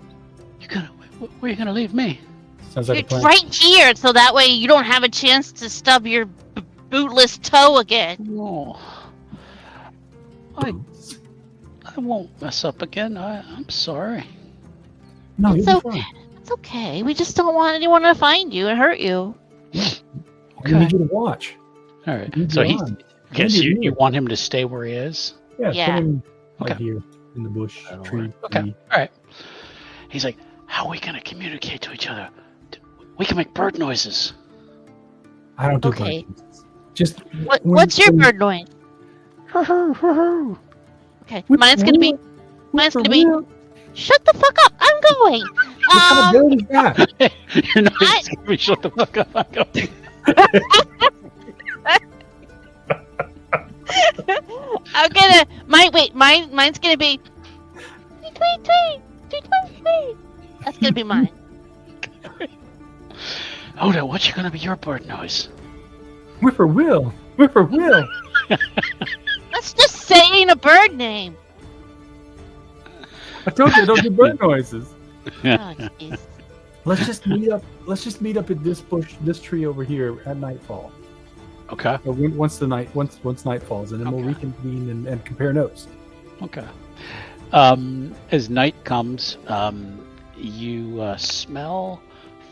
Where are you gonna leave me? Sounds like a You're plan. right here, so that way you don't have a chance to stub your bootless toe again. Oh. I won't mess up again. I'm sorry. No, It's you'll be okay. fine. It's okay. We just don't want anyone to find you and hurt you. We need you to watch. All right. Leave So you he on. guess Leave you you. want him to stay where he is? Yeah, Yeah. put him right Okay. here in the bush That'll tree. work. Okay. tree. All right. He's like, how are we gonna communicate to each other? We can make bird noises. I don't do Okay. bird noises. Just What's your bird noise? Okay, mine's gonna be. Shut the fuck up! I'm going. What kind of bird is that? You're not just gonna be shut the fuck up. I'm going. I'm gonna. Mine's gonna be. Tweet, tweet, tweet, tweet, tweet, tweet. That's gonna be mine. Odo, what's gonna be your bird noise? Whippoorwill. Whippoorwill. Let's just saying a bird name. I told you I don't do bird noises. Oh, jeez. Let's just meet up. Let's just meet up at this bush, this tree over here at nightfall. Okay. Or once night falls, and then we'll Okay. reconvene and compare notes. Okay. As night comes, you smell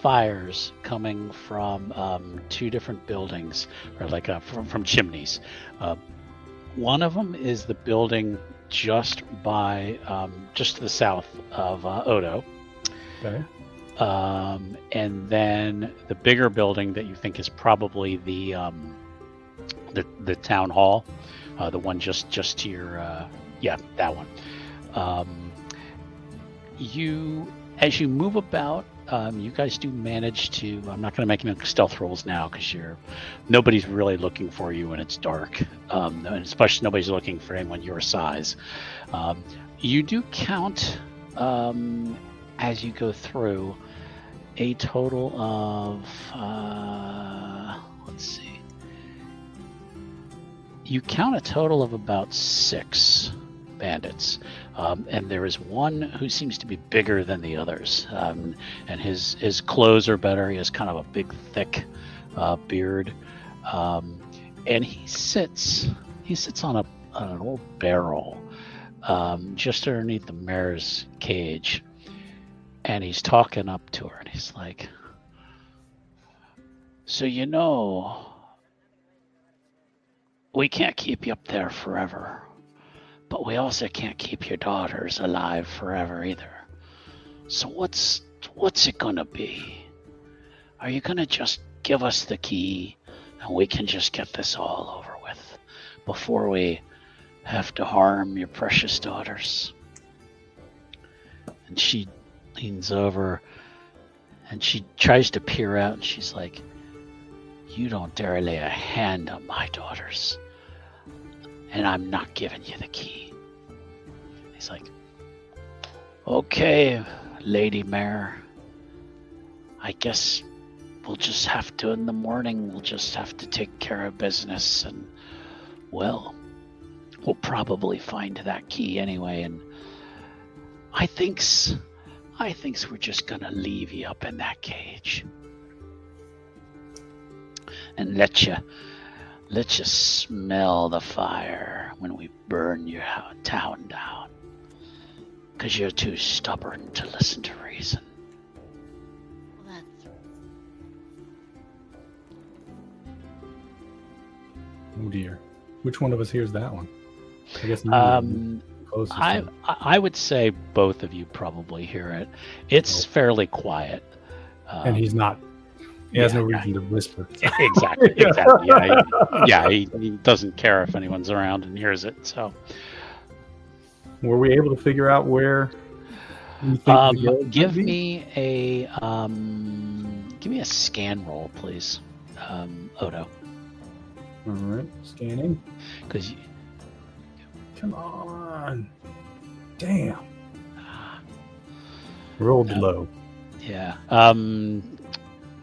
fires coming from two different buildings, or like from chimneys. One of them is the building just to the south of Odo. Okay. And then the bigger building that you think is probably the town hall, the one just to your that one. As you move about, you guys do manage to. I'm not going to make any stealth rolls now because nobody's really looking for you and it's dark, and especially nobody's looking for anyone your size. You do count as you go through a total of let's see. You count a total of about 6 bandits, and there is one who seems to be bigger than the others, and his clothes are better. He has kind of a big, thick beard, and he sits on an old barrel just underneath the mare's cage, and he's talking up to her, and he's like, "So we can't keep you up there forever. But we also can't keep your daughters alive forever either. So what's it gonna be? Are you gonna just give us the key and we can just get this all over with before we have to harm your precious daughters?" And she leans over and she tries to peer out, and she's like, "You don't dare lay a hand on my daughters, and I'm not giving you the key." He's like, "Okay, Lady Mare, I guess we'll just have to, in the morning, we'll just have to take care of business, and, well, we'll probably find that key anyway, and I thinks we're just gonna leave you up in that cage and let you smell the fire when we burn your town down, because you're too stubborn to listen to reason." Well, that's Oh dear. Which one of us hears that one? I guess closest to it. I would say both of you probably hear it. It's fairly quiet. And he's not. He has no reason to whisper. Exactly. Yeah, he doesn't care if anyone's around and hears it. So, Were we able to figure out where you think the girl give could be? me a scan roll, please, Odo. All right, scanning. Because Come on. Damn. Rolled low. yeah,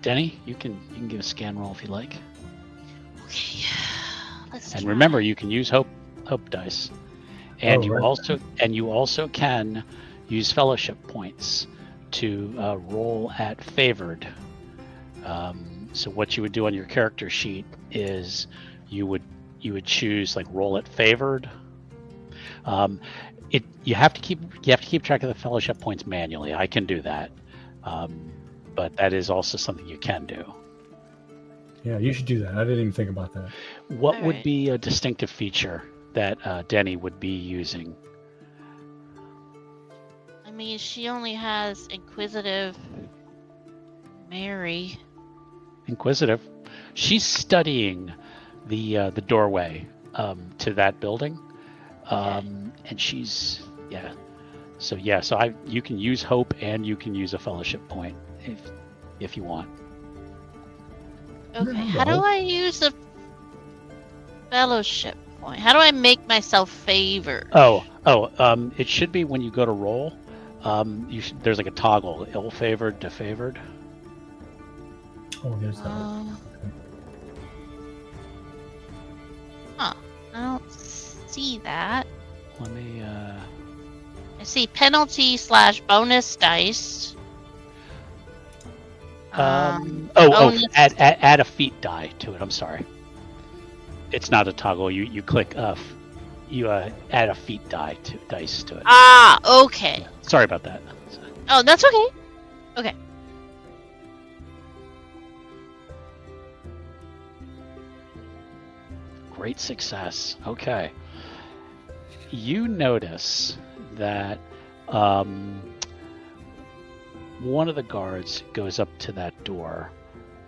Denny, you can give a scan roll if you like. okay. Let's And try. remember, you can use hope dice, and Oh, you right. also can use fellowship points to roll at favored. So what you would do on your character sheet is you would choose like roll at favored. You have to keep track of the fellowship points manually. I can do that, but that is also something you can do. Yeah, you should do that. I didn't even think about that. What All would right. be a distinctive feature that Denny would be using? I mean, she only has Inquisitive Mary. Inquisitive. She's studying the doorway to that building, and she's So you can use hope and you can use a fellowship point if you want. Okay, No, how do no. I use a fellowship point? How do I make myself favored? It should be when you go to roll. There's like a toggle, ill-favored to favored. Oh, there's that. Huh. I don't see that. Let me. I see penalty / bonus dice. Bonus. Add a feat die to it. I'm sorry. It's not a toggle. You click add a feat dice to it. Ah, okay. Sorry about that. Oh, that's okay. Okay. Great success. Okay. You notice that one of the guards goes up to that door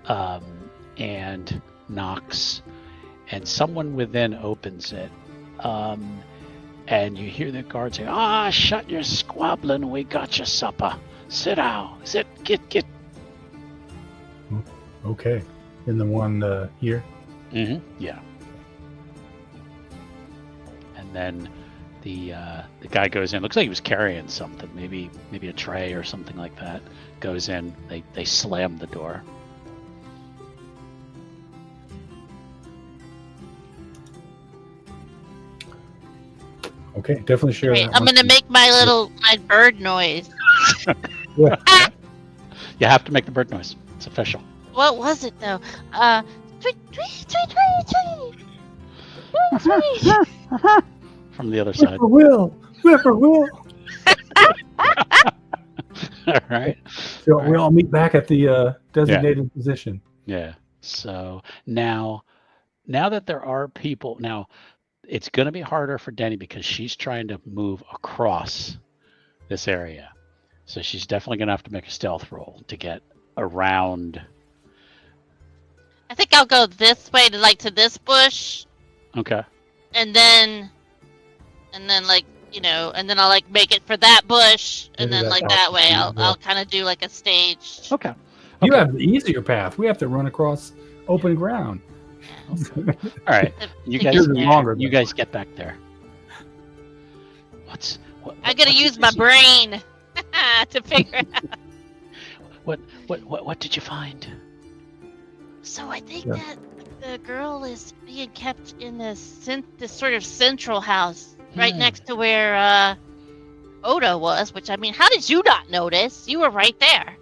and knocks, and someone within opens it. And you hear the guard say, shut your squabbling. We got your supper. Sit down. Get. Okay. And the one here? Mm-hmm. Yeah. And then the guy goes in. Looks like he was carrying something, maybe a tray or something like that. Goes in. They slam the door. Okay, definitely share Great. that. I'm gonna make my bird noise. Yeah. You have to make the bird noise. It's official. What was it though? Tweet, tweet, tweet, tweet, tweet. Tweet, tweet. From the other side. Whippoorwill. All right. So we all meet back at the designated position. Yeah. So now that there are people, now it's going to be harder for Denny because she's trying to move across this area. So she's definitely going to have to make a stealth roll to get around. I think I'll go this way to this bush, Okay. and then like and then I'll like make it for that bush, and Maybe then that's like how that it way should I'll be, I'll kind of do like a stage. Okay. You Okay. have the easier path. We have to run across open ground. All right. You To guys, get Yours is there. longer. you though. guys get back there. I gotta what use did my you see? brain to figure out. What did you find? So I think Yeah. that the girl is being kept in this sort of central house right next to where Odo was. Which, I mean, how did you not notice? You were right there.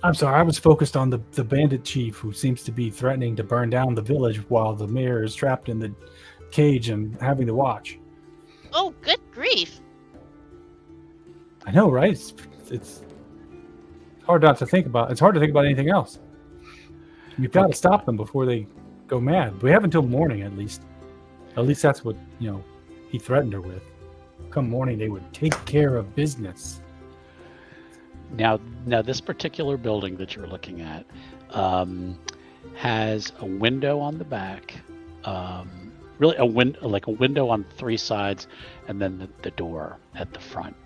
I'm sorry. I was focused on the bandit chief who seems to be threatening to burn down the village while the mayor is trapped in the cage and having to watch. Oh, good grief! I know, right? It's hard not to think about. It's hard to think about anything else. We've got to stop them before they go mad. We have until morning, at least. At least that's what he threatened her with. Come morning, they would take care of business. Now, this particular building that you're looking at has a window on the back, really a window on 3 sides, and then the door at the front.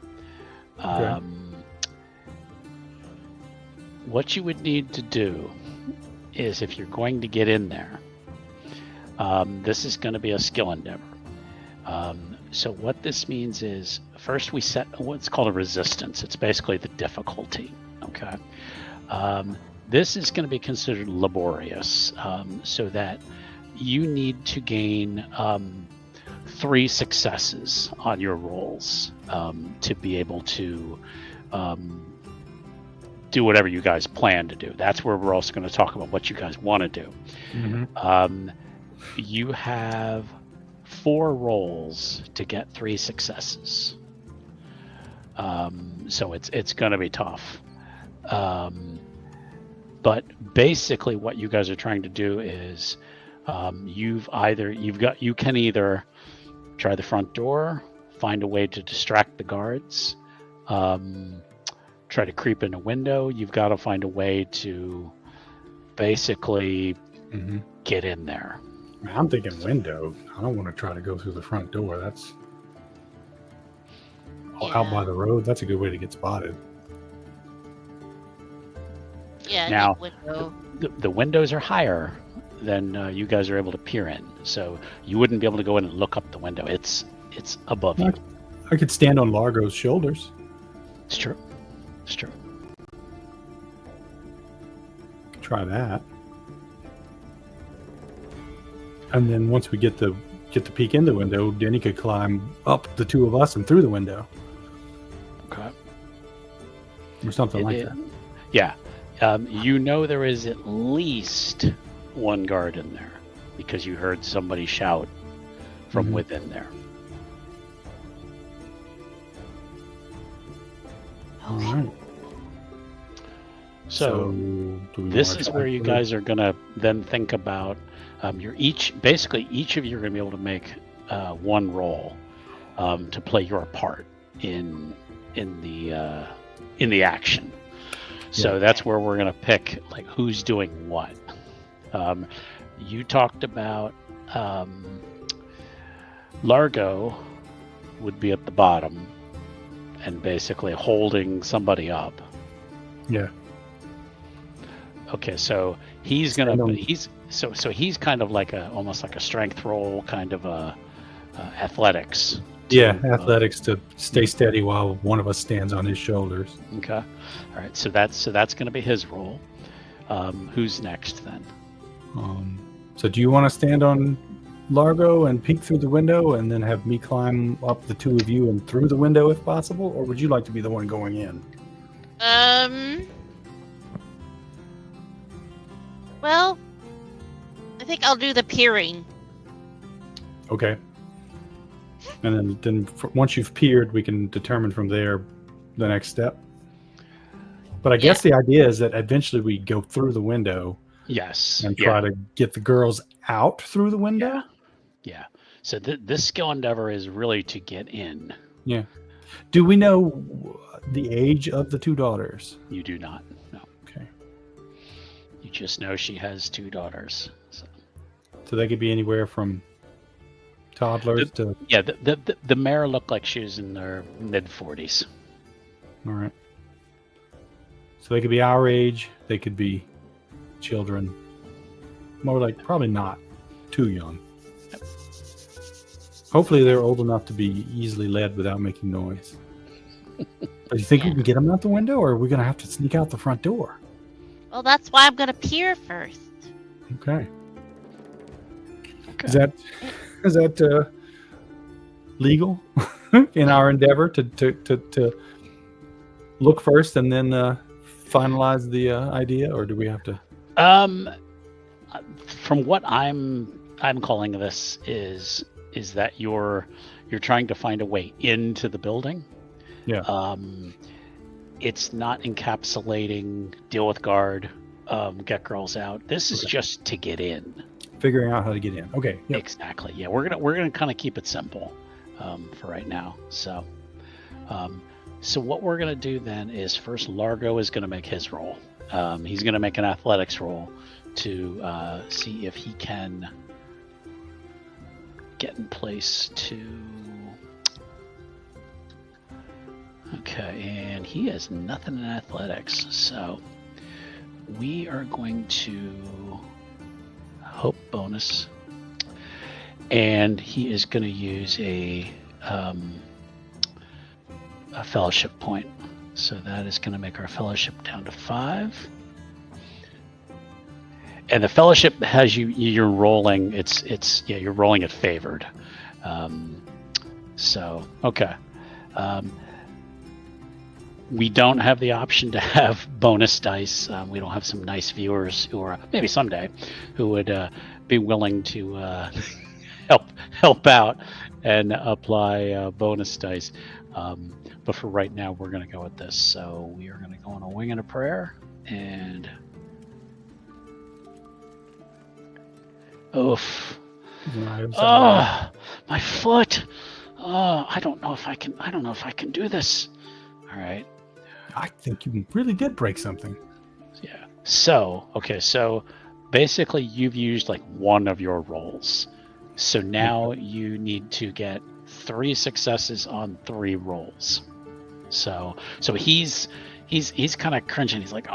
What you would need to do is, if you're going to get in there, this is going to be a skill endeavor. So what this means is, first we set what's called a resistance. It's basically the difficulty. Okay. This is going to be considered laborious, so that you need to gain 3 successes on your rolls to be able to do whatever you guys plan to do. That's where we're also going to talk about what you guys want to do. Mm-hmm. You have 4 rolls to get 3 successes. So it's going to be tough. But basically what you guys are trying to do is you can either try the front door, find a way to distract the guards, try to creep in a window. You've got to find a way to basically get in there. I'm thinking window. I don't want to try to go through the front door. That's out by the road. That's a good way to get spotted. Yeah. Now, window. the windows are higher than you guys are able to peer in, so you wouldn't be able to go in and look up the window. It's above you. I could stand on Largo's shoulders. It's true. It's true. Try that. And then once we get the peek in the window, Denny could climb up the 2 of us and through the window. Okay. Or something like that. Yeah. There is at least 1 guard in there because you heard somebody shout from within there. All right. So this is where you guys are going to then think about, each of you are going to be able to make 1 roll to play your part in the action. So that's where we're going to pick like who's doing what. You talked about Largo would be at the bottom and basically holding somebody up. Yeah. Okay, so he's kind of like almost like a strength roll, kind of a athletics. Athletics to stay steady while one of us stands on his shoulders. Okay, all right. So that's going to be his role. Who's next then? So do you want to stand on Largo and peek through the window, and then have me climb up the 2 of you and through the window if possible, or would you like to be the one going in? Well, I think I'll do the peering. Okay. And then once you've peered, we can determine from there the next step. But I guess the idea is that eventually we go through the window. Yes. And try to get the girls out through the window. Yeah. So this skill endeavor is really to get in. Yeah. Do we know the age of the 2 daughters? You do not. No. Okay. You just know she has 2 daughters. So they could be anywhere from toddlers to. Yeah, the mayor looked like she was in her mid-40s. All right. So they could be our age. They could be children. More like probably not too young. Hopefully they're old enough to be easily led without making noise. Do you think we can get them out the window, or are we going to have to sneak out the front door? Well, that's why I'm gonna peer first. Okay. Is that legal in our endeavor to look first and then finalize the idea, or do we have to? From what I'm calling this is that you're trying to find a way into the building. Yeah. It's not encapsulating deal with guard, get girls out. This is just to get in. Figuring out how to get in. Okay. Yep. Exactly. Yeah, we're gonna kind of keep it simple for right now. So what we're gonna do then is first Largo is gonna make his roll. He's gonna make an athletics roll to see if he can get in place to. Okay, and he has nothing in athletics, so we are going to hope bonus, and he is going to use a fellowship point. So that is going to make our fellowship down to 5. And the fellowship has you're rolling. You're rolling it favored. So okay. We don't have the option to have bonus dice. We don't have some nice viewers who are maybe someday who would be willing to help out and apply bonus dice. But for right now, we're going to go with this. So we are going to go on a wing and a prayer. And oof! Oh, my foot! Oh, I don't know if I can do this. All right. I think you really did break something. Yeah. So, okay. So basically you've used like one of your rolls. So now you need to get 3 successes on 3 rolls. So he's kind of cringing. He's like,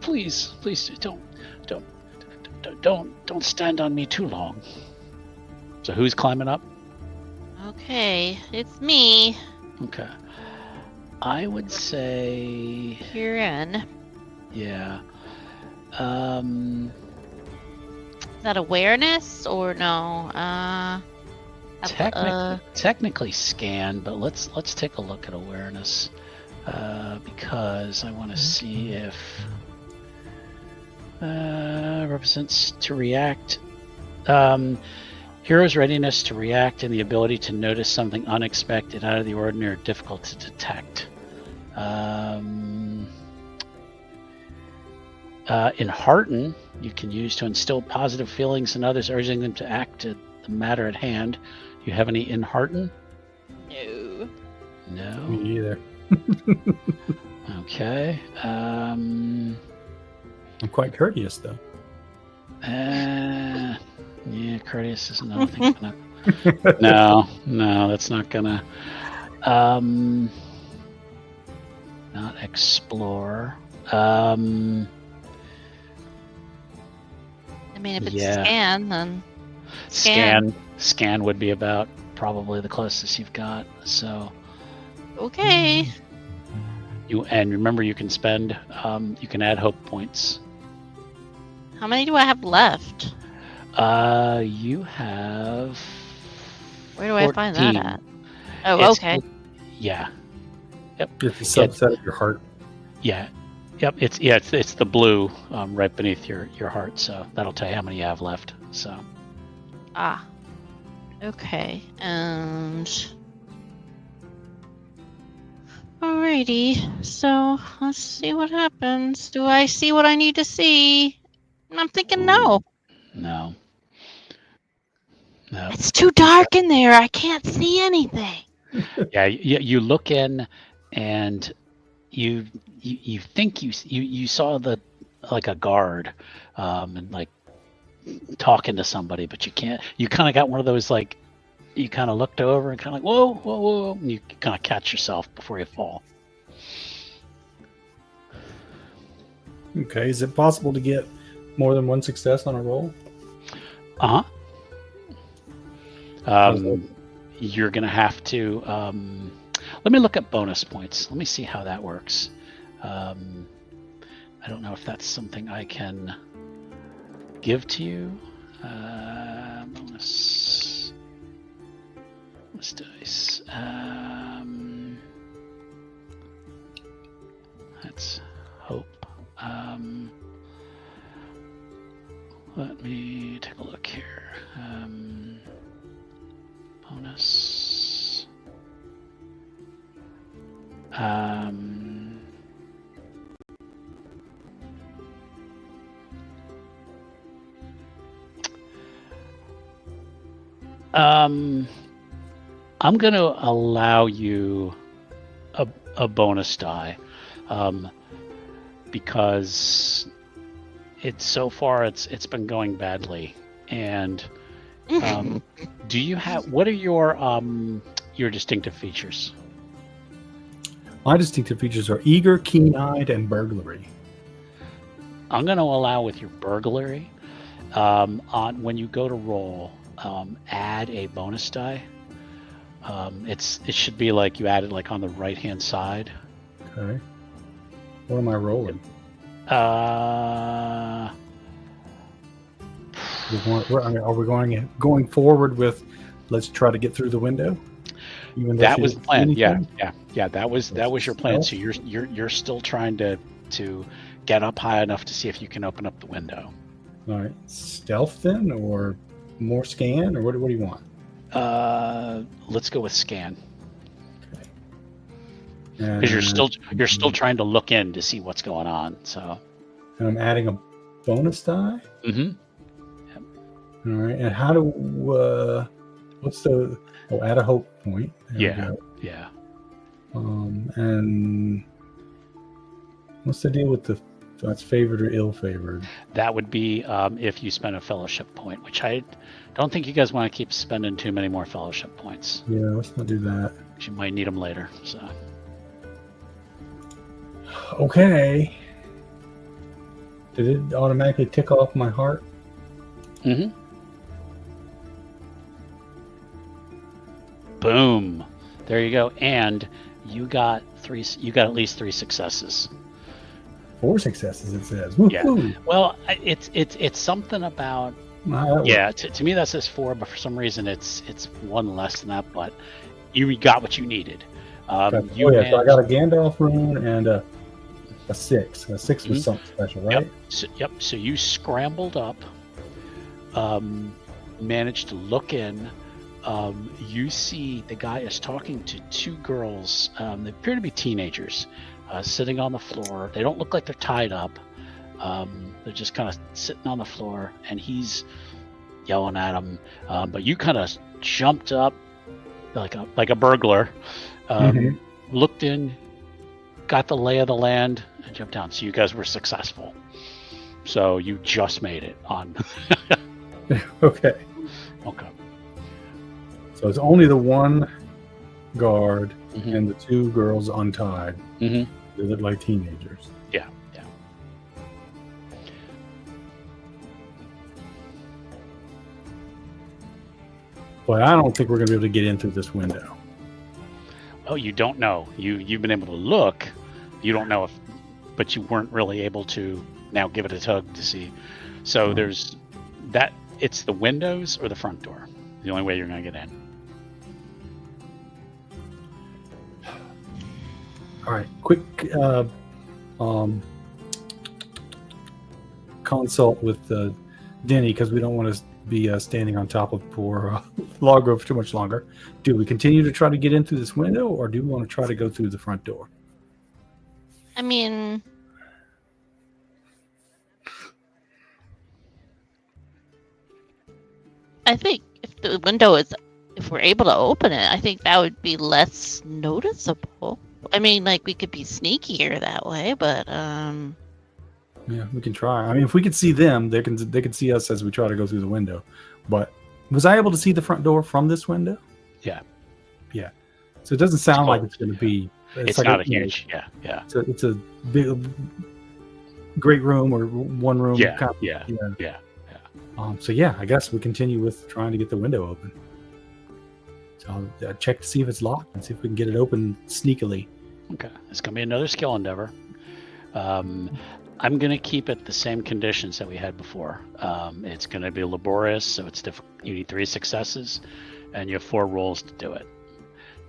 please don't stand on me too long. So who's climbing up? Okay, it's me. Okay. I would say You're in. yeah. Is that awareness or no? Technically scan, but let's take a look at awareness because I want to see if represents to react. Hero's readiness to react and the ability to notice something unexpected, out of the ordinary, or difficult to detect. Enhearten, you can use to instill positive feelings in others, urging them to act to the matter at hand. Do you have any Enhearten? No. No. Me either. Okay. I'm quite courteous, though. Yeah, courteous is another thing. No, that's not gonna. Not explore. I mean, if it's scan, then scan would be about probably the closest you've got. So okay. And remember, you can spend. You can add hope points. How many do I have left? You have. Where do I find that at? Oh, okay. Yeah. Yep. It's a subset of your heart. Yeah. Yep. It's the blue right beneath your heart. So that'll tell you how many you have left. So. Okay. And. Alrighty. So let's see what happens. Do I see what I need to see? I'm thinking no. No. It's too dark in there. I can't see anything. Yeah, you look in, and you think you saw like a guard, and like talking to somebody, but you can't. You kind of got one of those like, you kind of looked over and kind of like, whoa, whoa, whoa, and you kind of catch yourself before you fall. Okay, is it possible to get more than one success on a roll? You're gonna have to. Let me look at bonus points. Let me see how that works. I don't know if that's something I can give to you. Bonus dice. Let's hope. Let me take a look here. Bonus. I'm going to allow you a bonus die, because so far it's been going badly. And do you have, what are your distinctive features? My distinctive features are eager, keen-eyed, and burglary. I'm going to allow with your burglary, on when you go to roll, add a bonus die. It should be like you add it like on the right hand side. Okay. What am I rolling? Uh, Are we going forward with? Let's try to get through the window. Even though that she was the didn't see plan. anything? Yeah. That was your plan. So you're still trying to get up high enough to see if you can open up the window. All right, stealth then, or more scan, or what do you want? Let's go with scan, And because you're still trying to look in to see what's going on. So. And I'm adding a bonus die. Mm-hmm. Yep. All right, and how do what's the? Oh, add a hope point. There we go. Yeah. And what's the deal with that's favored or ill-favored? That would be if you spend a fellowship point, which I don't think you guys want to keep spending too many more fellowship points. Yeah, let's not do that. You might need them later. So. Okay. Did it automatically tick off my heart? Mm-hmm. Boom. There you go. And you got at least 3 successes. 4 successes, it says. Woo-hoo. Yeah. Well, it's something about. Yeah. To me that says 4, but for some reason it's 1 less than that. But you got what you needed. So I got a Gandalf rune and a 6. A 6 was something special, right? Yep. So you scrambled up, managed to look in. You see the guy is talking to 2 girls. They appear to be teenagers, sitting on the floor. They don't look like they're tied up. They're just kind of sitting on the floor, and he's yelling at them. But you kind of jumped up like a burglar, looked in, got the lay of the land, and jumped down. So you guys were successful. So you just made it on. Okay. So it's only the 1 guard and the 2 girls untied. They look like teenagers. Yeah. But I don't think we're going to be able to get in through this window. Oh, you don't know. You've been able to look. You don't know but you weren't really able to now give it a tug to see. So there's that. It's the windows or the front door. The only way you're going to get in. All right, quick consult with Denny, because we don't want to be standing on top of poor Logro for too much longer. Do we continue to try to get in through this window, or do we want to try to go through the front door? I mean, I think if we're able to open it, I think that would be less noticeable. I mean, like, we could be sneakier that way, but Yeah, we can try. I mean, if we could see them, they can see us as we try to go through the window. But was I able to see the front door from this window? Yeah. Yeah. So it doesn't sound like close, it's going to yeah. be. It's like not a huge. Yeah. It's a big, great room or one room. Yeah. kind of- Yeah. So yeah, I guess we continue with trying to get the window open. So I'll check to see if it's locked and see if we can get it open sneakily. Okay. It's gonna be another skill endeavor. I'm gonna keep it the same conditions that we had before. It's gonna be laborious, so it's difficult. You need 3 successes, and you have 4 rolls to do it.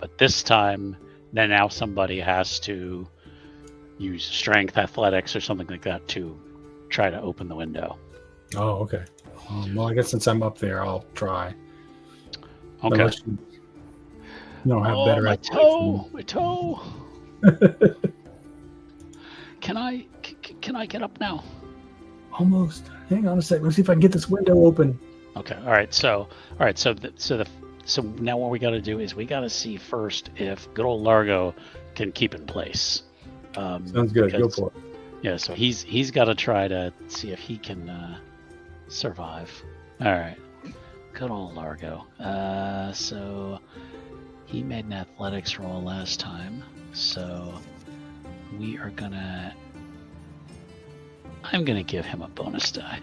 But this time, then now somebody has to use strength, athletics, or something like that to try to open the window. Oh, okay. Well, I guess since I'm up there, I'll try. Okay. Unless you don't have better my athletics my toe. Can I get up now? Almost. Hang on a sec. Let's see if I can get this window open. Okay. All right. So now what we got to do is we got to see first if good old Largo can keep in place. Sounds good. Go for it. Yeah. So he's got to try to see if he can survive. All right. Good old Largo. So he made an athletics roll last time. So we are gonna. I'm gonna give him a bonus die.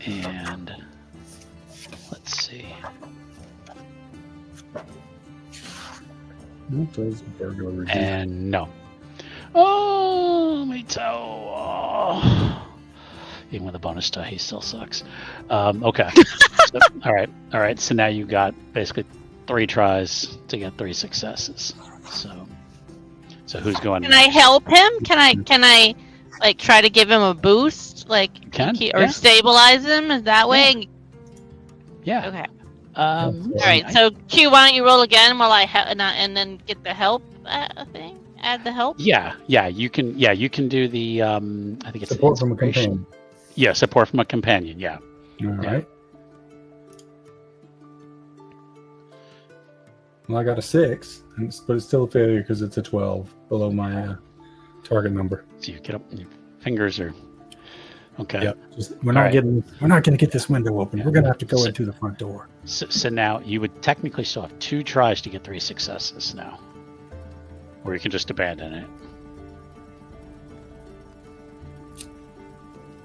And let's see. And no. Oh, my toe. Oh. Even with a bonus die, he still sucks. Okay. So, all right. So now you got basically 3 tries to get 3 successes. So who's going? Can I help him? Can I like try to give him a boost, like stabilize him? Is that way? Yeah. Okay. All right. So Q, why don't you roll again while I and then get the help thing? Add the help. Yeah. You can. Yeah, you can do the. I think it's support from a companion. Yeah, support from a companion. Yeah. All right. Well, I got a 6, but it's still a failure because it's a 12 below my target number. So you get up, your fingers are okay. Yep. We're not going to get this window open. Yeah. We're going to have to go into the front door. So now you would technically still have 2 tries to get 3 successes now, or you can just abandon it.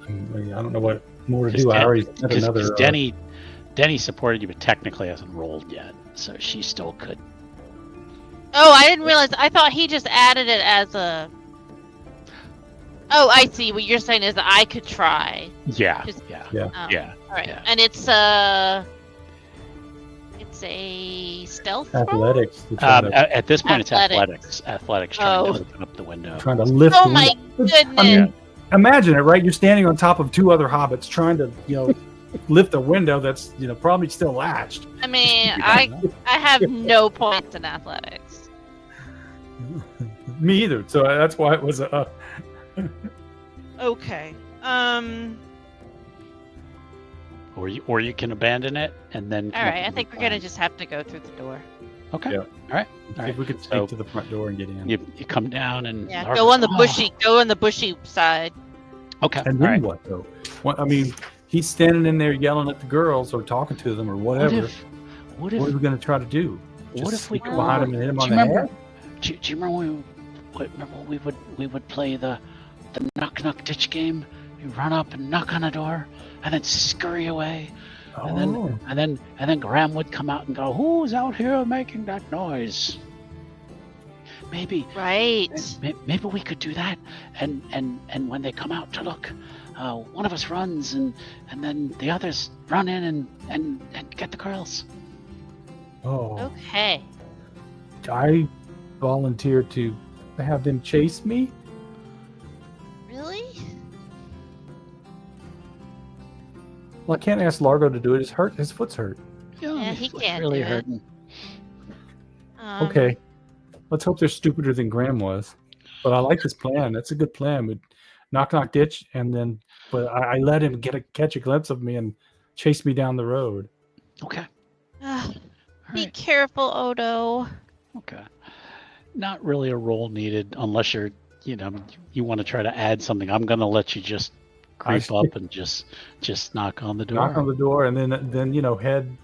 I don't know what more to do. I already had another. Denny supported you, but technically hasn't rolled yet, so she still could. Oh, I didn't realize. I thought he just added it as a. Oh, I see. What you're saying is that I could try. Yeah. Yeah. All right, yeah. and it's a stealth athletics. At this point, it's athletics. Athletics trying to open up the window. Trying to lift. Oh my goodness! I mean, imagine it, right? You're standing on top of 2 other hobbits trying to, lift a window that's, probably still latched. I mean, I have no points in athletics. Me either. So that's why it was a. Okay. Or you can abandon it and then. All right. I think we're gonna just have to go through the door. Okay. Yeah. All right. If we could sneak to the front door and get in. You come down and go on the bushy. Go on the bushy side. Okay. And then what though? I mean, he's standing in there yelling at the girls or talking to them or whatever. What are we going to try to do? What if we go behind him and hit him on the head? Do you remember we would play the knock ditch game? You run up and knock on a door and then scurry away. And then Graham would come out and go, "Who's out here making that noise?" Maybe maybe we could do that, and when they come out to look, one of us runs and then the others run in and get the girls. Oh. Okay. I volunteer to have them chase me. Really? Well, I can't ask Largo to do it. His foot's hurt. Yeah, he can't. Really do hurting. Okay. Let's hope they're stupider than Graham was. But I like this plan. That's a good plan. But knock ditch, but I let him catch a glimpse of me and chase me down the road. Okay. Be careful, Odo. Okay. Not really a roll needed unless you're you want to try to add something, I'm gonna let you just creep up and just knock on the door. Knock on the door, and then head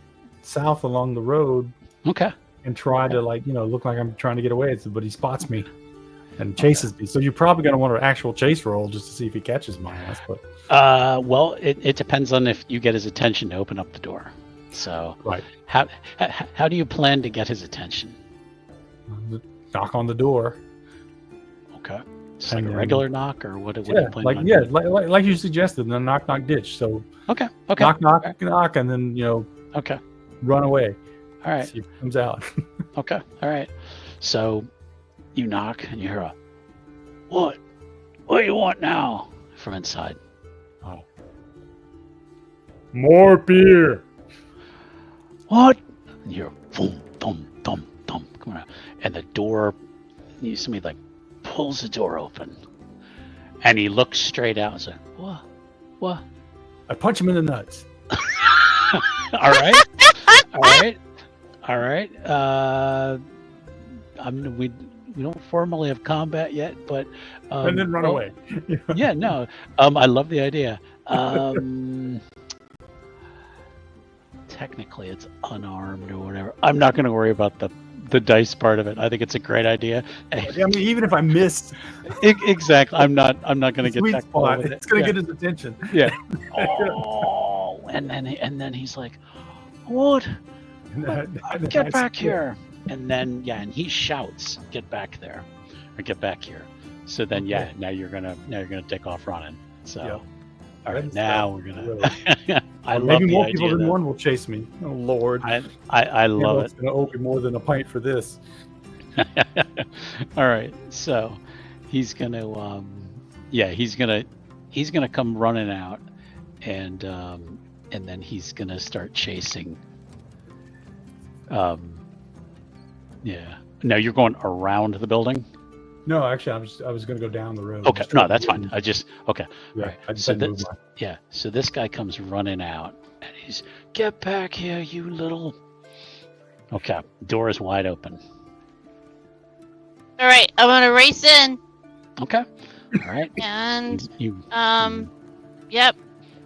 south along the road. Okay. And try to look like I'm trying to get away. But he spots me and chases me. So you're probably going to want an actual chase roll just to see if he catches my ass. But well, it depends on if you get his attention to open up the door. So right. How do you plan to get his attention? Knock on the door. Okay. Just like a regular knock, or what? What yeah, are you planning on like you suggested, the knock ditch. So okay. knock, and then okay, run away. All right. See if he comes out. Okay. All right. So you knock and you hear a what? What do you want now? From inside. Oh. More beer. What? And you hear boom, thump, thump, thump. Come on. And the door, somebody like pulls the door open. And he looks straight out and says, What? What? I punch him in the nuts. All right. All right. All right. We don't formally have combat yet, but and then run away. Yeah, no. I love the idea. Technically, it's unarmed or whatever. I'm not going to worry about the dice part of it. I think it's a great idea. I mean, even if I miss, exactly. I'm not going to get technical with it. It's going to get his attention. Yeah. Oh, and then he's like, "What? Get back here!" And then and he shouts, "Get back there, or get back here!" So then now you're gonna take off running. So all right, now we're gonna. I love maybe the more idea, people than though. one will chase me. Oh Lord! I love it. It's gonna owe me more than a pint for this. All right, so he's gonna he's gonna come running out, and then he's gonna start chasing. No, you're going around the building. No, actually, I was going to go down the road. Okay, no, that's fine. I just okay. Yeah, right. I just So this guy comes running out, and he's get back here, you little. Okay, door is wide open. All right, I'm gonna race in. Okay, all right. And you yep.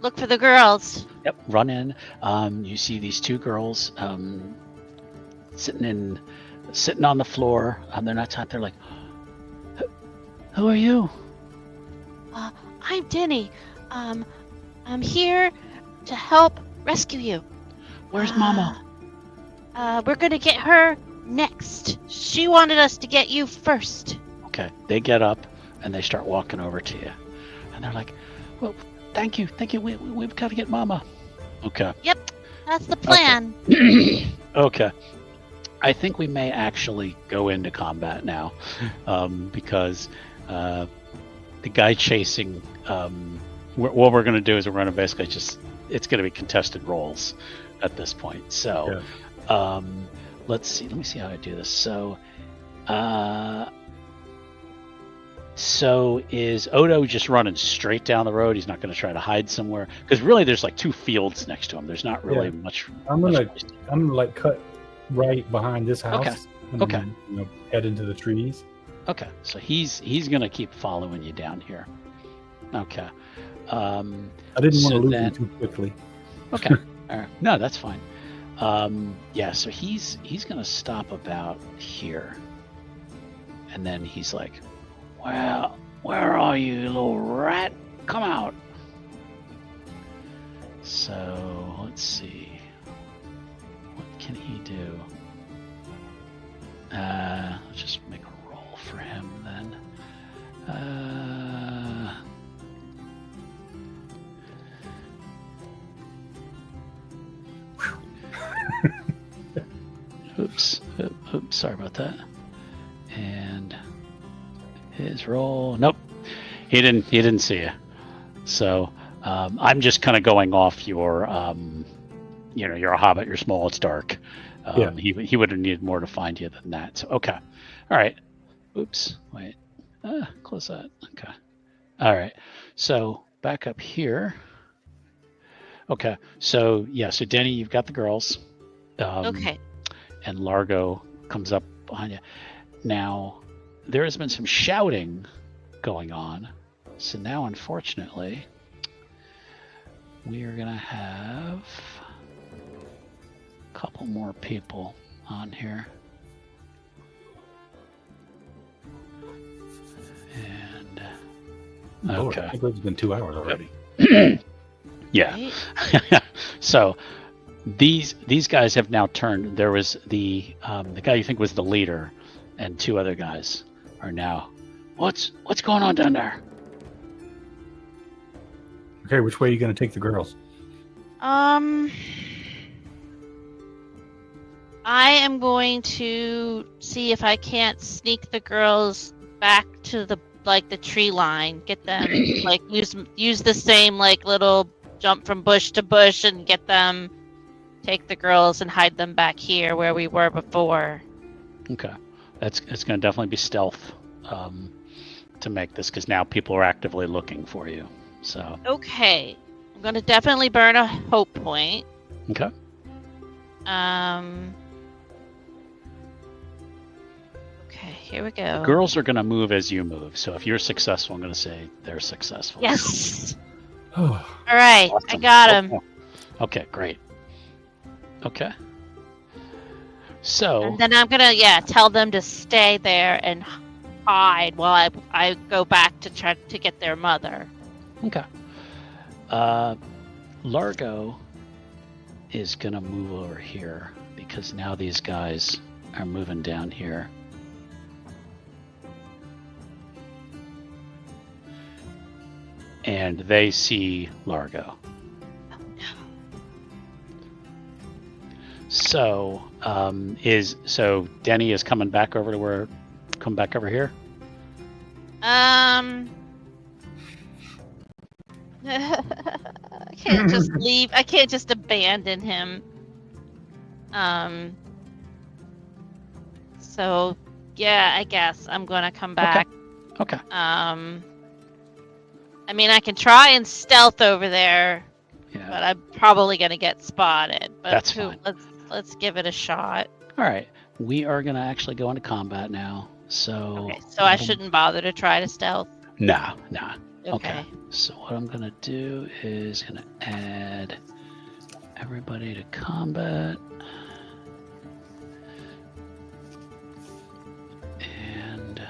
Look for the girls. Yep, run in. You see these two girls sitting on the floor. They're not tied. They're like, "Who are you?" I'm Denny. I'm here to help rescue you. Where's Mama? We're gonna get her next. She wanted us to get you first. Okay, they get up and they start walking over to you, and they're like, "Well, thank you. We've got to get Mama." Okay. Yep, that's the plan. Okay. I think we may actually go into combat now, because the guy chasing. What we're going to do is we're going to basically it's going to be contested rolls at this point. So, let's see. Let me see how I do this. So is Odo just running straight down the road? He's not going to try to hide somewhere, because really there's like two fields next to him. There's not really much. I'm gonna like cut right behind this house. Okay. And Okay. then, head into the trees. Okay, so he's going to keep following you down here. Okay. I didn't want to lose him too quickly. Okay. All right. No, that's fine. So he's going to stop about here, and then he's like, "Well, where are you, little rat? Come out." So let's see. What can he do? Let's just make a roll for him then. Oops, sorry about that. And his roll, nope, he didn't see you. So I'm just kind of going off your, you're a hobbit, you're small, it's dark. He would have needed more to find you than that. So okay, all right. Oops, wait, close that. Okay, all right. So back up here. Okay, so so Denny, you've got the girls. Okay. And Largo comes up behind you. Now, there has been some shouting going on. So now, unfortunately, we are going to have a couple more people on here. And Lord, okay. I think it's been 2 hours already. Yeah. Right? So these guys have now turned. There was the guy you think was the leader, and 2 other guys are now. What's going on down there? Okay, which way are you going to take the girls? I am going to see if I can't sneak the girls back to the tree line. Get them like use the same like little jump from bush to bush and get them. Take the girls and hide them back here where we were before. Okay, it's going to definitely be stealth to make this, because now people are actively looking for you. So Okay, I'm gonna definitely burn a hope point. okay. Okay, here we go. The girls are going to move as you move. So if you're successful, I'm going to say they're successful. Yes. Oh, All right, I Awesome. got him. Okay, great. Okay. So And then I'm gonna tell them to stay there and hide while I go back to try to get their mother. okay. Largo is going to move over here because now these guys are moving down here. And they see Largo. Oh no. So Denny is coming back over to come back over here? I can't just leave. I can't just abandon him. So yeah, I guess I'm gonna come back. Okay. I mean, I can try and stealth over there, Yeah. but I'm probably gonna get spotted. But That's fine. Let's give it a shot. All right. We are going to actually go into combat now. So Okay, so I shouldn't bother to try to stealth. Nah. Okay. So what I'm going to do is going to add everybody to combat. And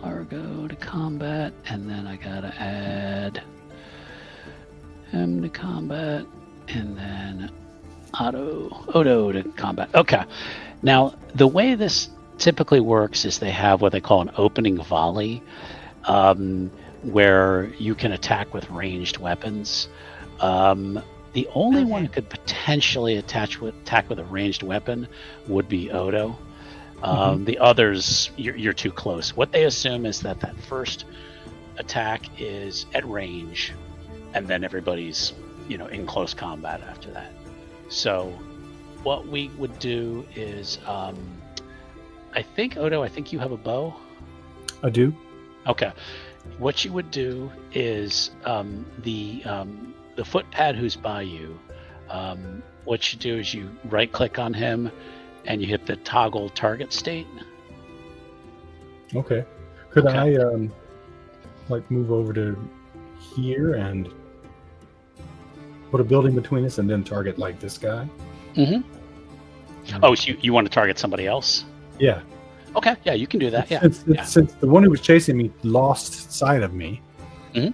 Largo to combat. And then I got to add him to combat. And then Odo to combat. Okay. Now, the way this typically works is they have what they call an opening volley, where you can attack with ranged weapons. The only one who could potentially attack with a ranged weapon would be Odo. The others, you're too close. What they assume is that first attack is at range, and then everybody's in close combat after that. So what we would do is, I think Odo, you have a bow. I do. Okay. What you would do is the footpad who's by you. What you do is you right click on him, and you hit the toggle target state. Okay. Could Okay. I move over to here and put a building between us and then target like this guy? Mm-hmm. Oh, so you want to target somebody else? Yeah. Okay. Yeah, you can do that. Yeah. Since the one who was chasing me lost sight of me, Mhm.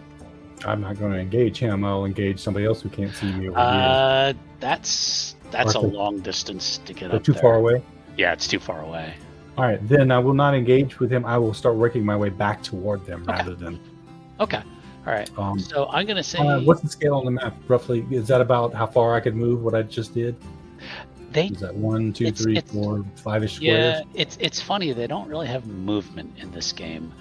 I'm not going to engage him. I'll engage somebody else who can't see me over here. That's a long distance to get They're up too there. far away. Yeah, it's too far away. All right, then I will not engage with him. I will start working my way back toward them rather than. Okay. All right. So I'm gonna say, what's the scale on the map roughly? Is that about how far I could move? What I just did? Is that 1, 2, 3, 4, 5-ish squares? Yeah, it's funny. They don't really have movement in this game.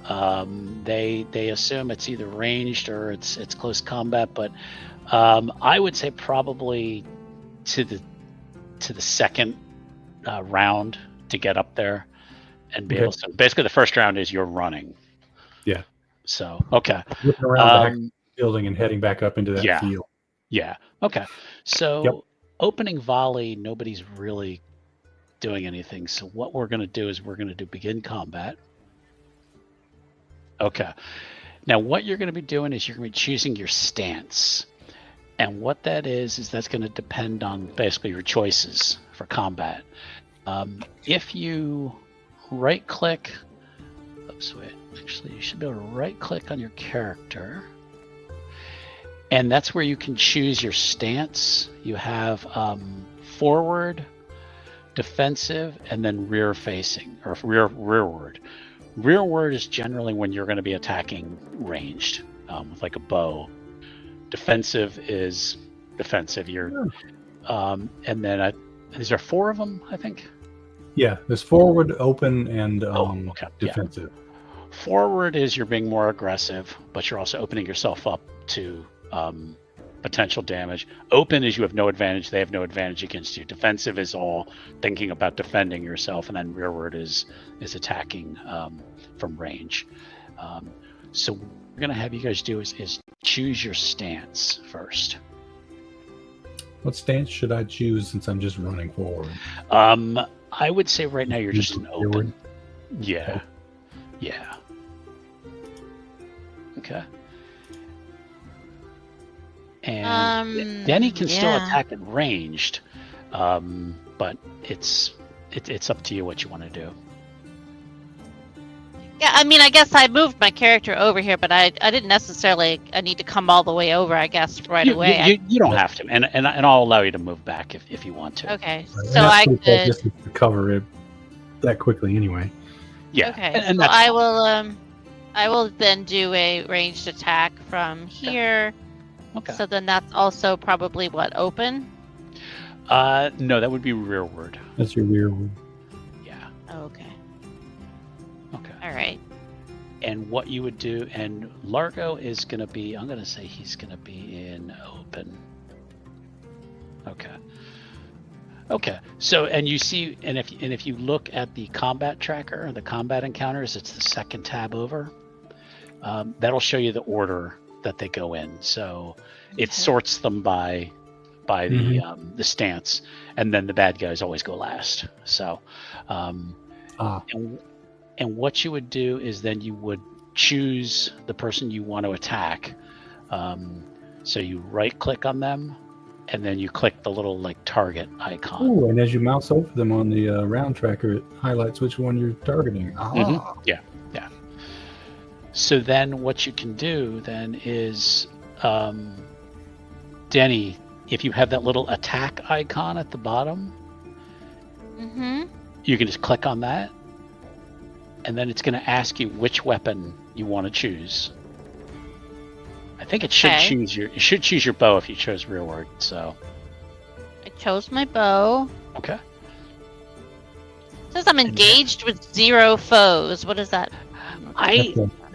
They assume it's either ranged or it's close combat, but I would say probably to the second round to get up there and be able to. Basically, the first round is you're running. Yeah. So okay. Whipping around the building and heading back up into that field. Yeah. Okay. So opening volley, nobody's really doing anything. So what we're going to do is we're going to do begin combat. Okay. Now, what you're going to be doing is you're going to be choosing your stance. And what that is that's going to depend on basically your choices for combat. If you right-click... Oops, wait. Actually, you should be able to right-click on your character. And that's where you can choose your stance. You have forward, defensive, and then rear-facing, or rearward. Rearward is generally when you're going to be attacking ranged with like a bow. Defensive is defensive. And then is there 4 of them? I think. Yeah, there's forward, open, and okay. defensive. Yeah. Forward is you're being more aggressive, but you're also opening yourself up to potential damage. Open is you have no advantage; they have no advantage against you. Defensive is all thinking about defending yourself, and then rearward is attacking from range. So what we're gonna have you guys do is choose your stance first. What stance should I choose since I'm just running forward? I would say right now you're just an open. Yeah. Okay. Yeah. Okay. And Denny can still attack at ranged, but it's up to you what you want to do. Yeah, I mean, I guess I moved my character over here, but I didn't necessarily. I need to come all the way over, I guess, right away. You don't have to, and I'll allow you to move back if you want to. Okay, Right. so I could just to cover it that quickly anyway. Yeah. Okay, and so I will then do a ranged attack from here. Okay. So then that's also probably what, open? No, that would be rearward. That's your rearward. Yeah. Okay. Okay. All right. And what you would do, and Largo is going to be, I'm going to say he's going to be in open. Okay. Okay. So, and you see, and if you look at the combat tracker, the combat encounters, it's the second tab over. That'll show you the order that they go in. So it sorts them by the stance, and then the bad guys always go last. So, and what you would do is then you would choose the person you want to attack. So you right click on them, and then you click the little like target icon. Ooh, and as you mouse over them on the round tracker, it highlights which one you're targeting. Mm-hmm. Yeah. So then what you can do then is, Denny, if you have that little attack icon at the bottom, you can just click on that, and then it's going to ask you which weapon you want to choose. I think it should choose your bow if you chose rearward. So I chose my bow. Okay. It says I'm engaged with 0 foes. What is that?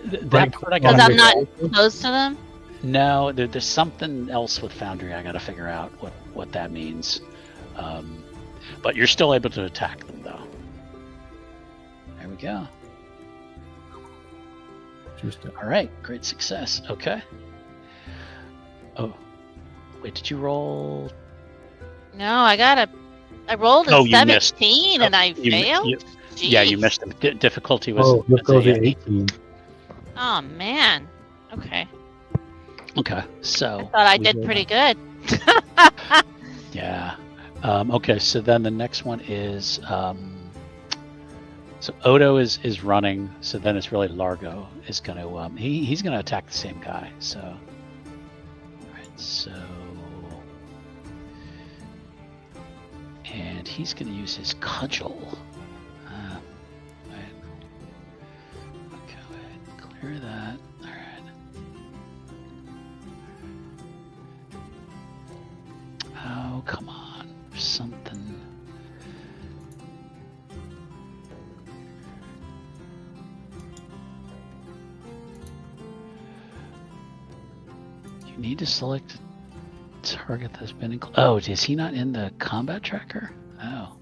That part I because got. I'm not close to them. No, there's something else with Foundry. I got to figure out what that means. But you're still able to attack them, though. There we go. All right, great success. Okay. Oh, wait, did you roll? No, I rolled a 17 and I failed. Yeah, you missed the difficulty was. Difficulty 18. Oh man. Okay. Okay, so I thought I did pretty good. Yeah. Okay, so then the next one is so Odo is running. So then it's really Largo is going to he's going to attack the same guy. So, all right, so, and he's going to use his cudgel. Right. Okay, clear that. All right. Oh, come on. There's something. You need to select a target that's been included. Oh, is he not in the combat tracker? Oh.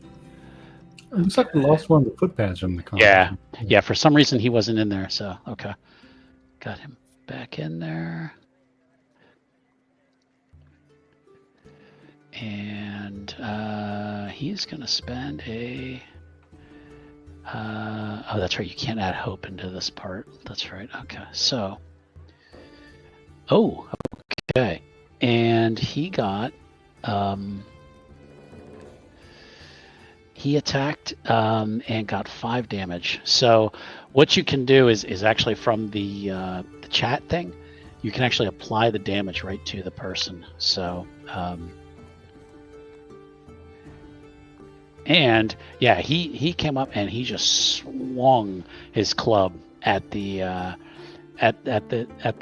It looks like we lost one of the footpads from the combat. Yeah, for some reason he wasn't in there, so okay. Got him back in there. And he's going to spend a Oh, that's right. You can't add hope into this part. That's right. Okay. So. Oh, okay. And he got. He attacked and got 5 damage. So what you can do is actually from the chat thing, you can actually apply the damage right to the person. So and yeah, he came up and he just swung his club at the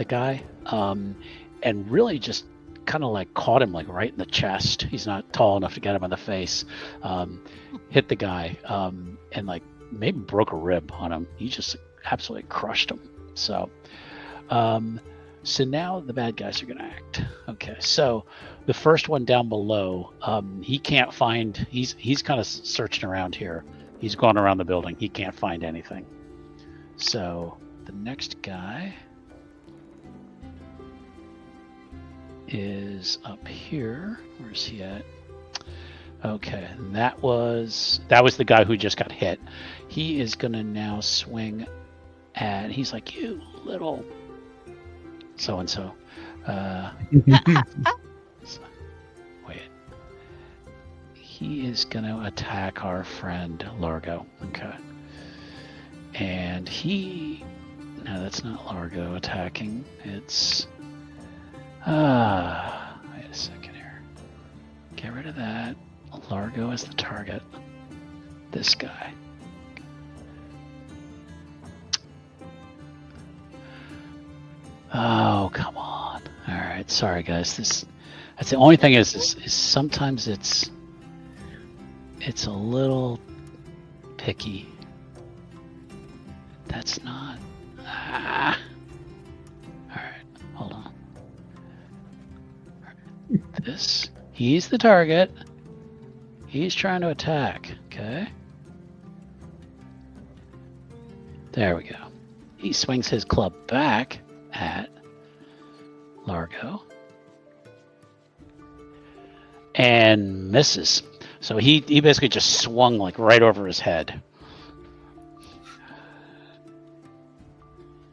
guy, and really just kind of like caught him like right in the chest. He's not tall enough to get him in the face. Hit the guy, and like maybe broke a rib on him. He just absolutely crushed him. So now the bad guys are gonna act. Okay, so the first one down below, he can't find. He's kind of searching around here. He's gone around the building. He can't find anything. So the next guy is up here. Where's he at? Okay, and that was the guy who just got hit. He is gonna now swing at. He's like, you little so and so. Wait. He is gonna attack our friend Largo. Okay. And no, that's not Largo attacking. It's wait a second here. Get rid of that. Largo is the target. This guy. Oh, come on. All right, sorry guys. That's the only thing is sometimes it's a little picky. That's not. All right, hold on. This, he's the target. He's trying to attack. Okay. There we go. He swings his club back at Largo and misses. So he basically just swung like right over his head.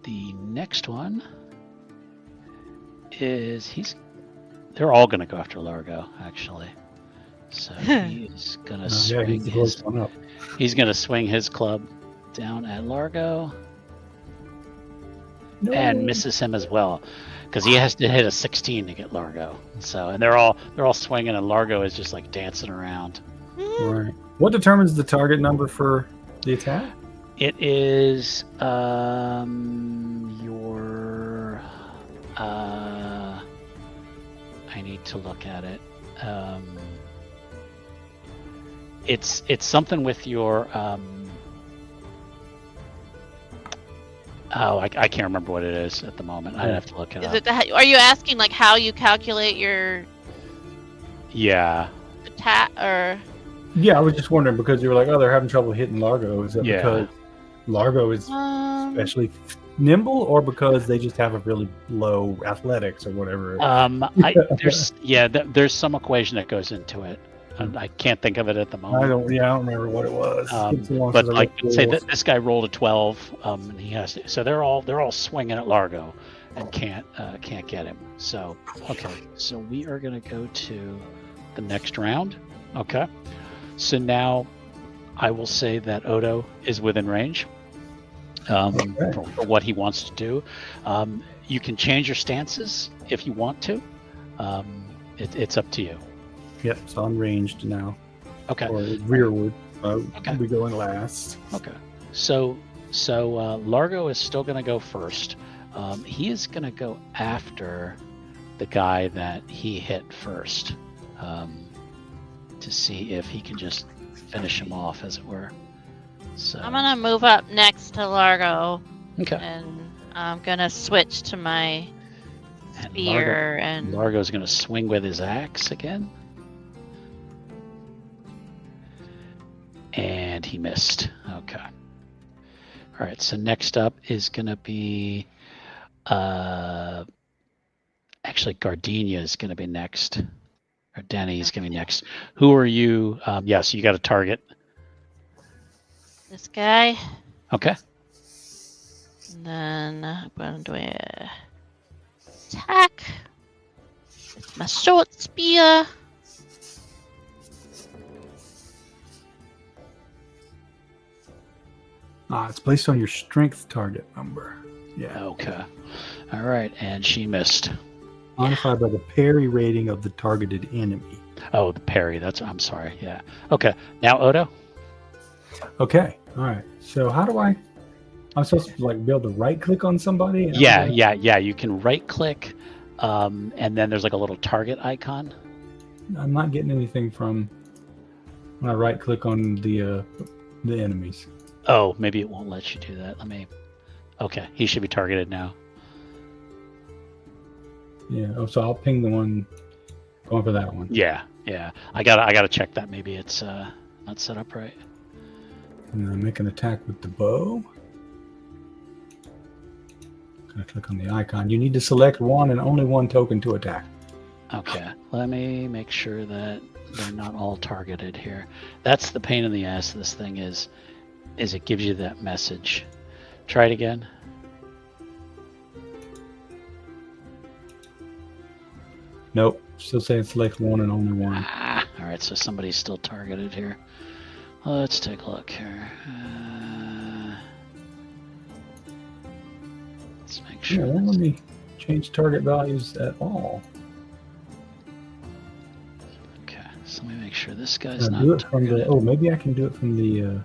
The next one is they're all going to go after Largo, actually. So he is going to swing he's going to swing his club down at Largo. No. And misses him as well, because he has to hit a 16 to get Largo. So, and they're all swinging, and Largo is just like dancing around. Right. What determines the target number for the attack? It is your I need to look at it. It's something with your I can't remember what it is at the moment. I'd have to look it up. Are you asking like how you calculate your attack or? Yeah, I was just wondering because you were like, oh, they're having trouble hitting Largo. Is that because Largo is especially nimble, or because they just have a really low athletics or whatever? There's some equation that goes into it. I can't think of it at the moment. I don't remember what it was. But like, say that this guy rolled a 12, and he has to, so they're all swinging at Largo, and can't get him. So okay, so we are gonna go to the next round. Okay, so now I will say that Odo is within range for what he wants to do. You can change your stances if you want to. It's up to you. Yep, so I'm ranged now. Okay. Or rearward. Okay. We going last. Okay. So Largo is still going to go first. He is going to go after the guy that he hit first, to see if he can just finish him off, as it were. So I'm going to move up next to Largo. Okay. And I'm going to switch to my spear. And Largo's going to swing with his axe again. And he missed. Okay. All right. So next up is going to be, actually Gardenia is going to be next, or Denny is going to be next. Who are you? So you got a target. this guy. Okay. And then I'm going to attack with my short spear. It's based on your strength target number. Yeah. Okay. All right, and she missed. Modified by the parry rating of the targeted enemy. Oh, the parry. I'm sorry. Yeah. Okay. Now Odo. Okay. All right. So how do I'm supposed to like be able to right click on somebody? Yeah. You can right click, and then there's like a little target icon. I'm not getting anything from when I right click on the enemies. Oh, maybe it won't let you do that. Okay, he should be targeted now. Yeah. Oh, so I'll ping the one going for that one. Yeah. I gotta check that. Maybe it's not set up right. And then make an attack with the bow. Gonna click on the icon. You need to select one and only one token to attack. Okay, let me make sure that they're not all targeted here. That's the pain in the ass this thing is it gives you that message. Try it again. Nope. Still saying select one and only one. All right, so somebody's still targeted here. Let's take a look here. Let's make sure. Yeah, won't let me change target values at all. Okay, so let me make sure this guy's Do not it from targeted. maybe I can do it from the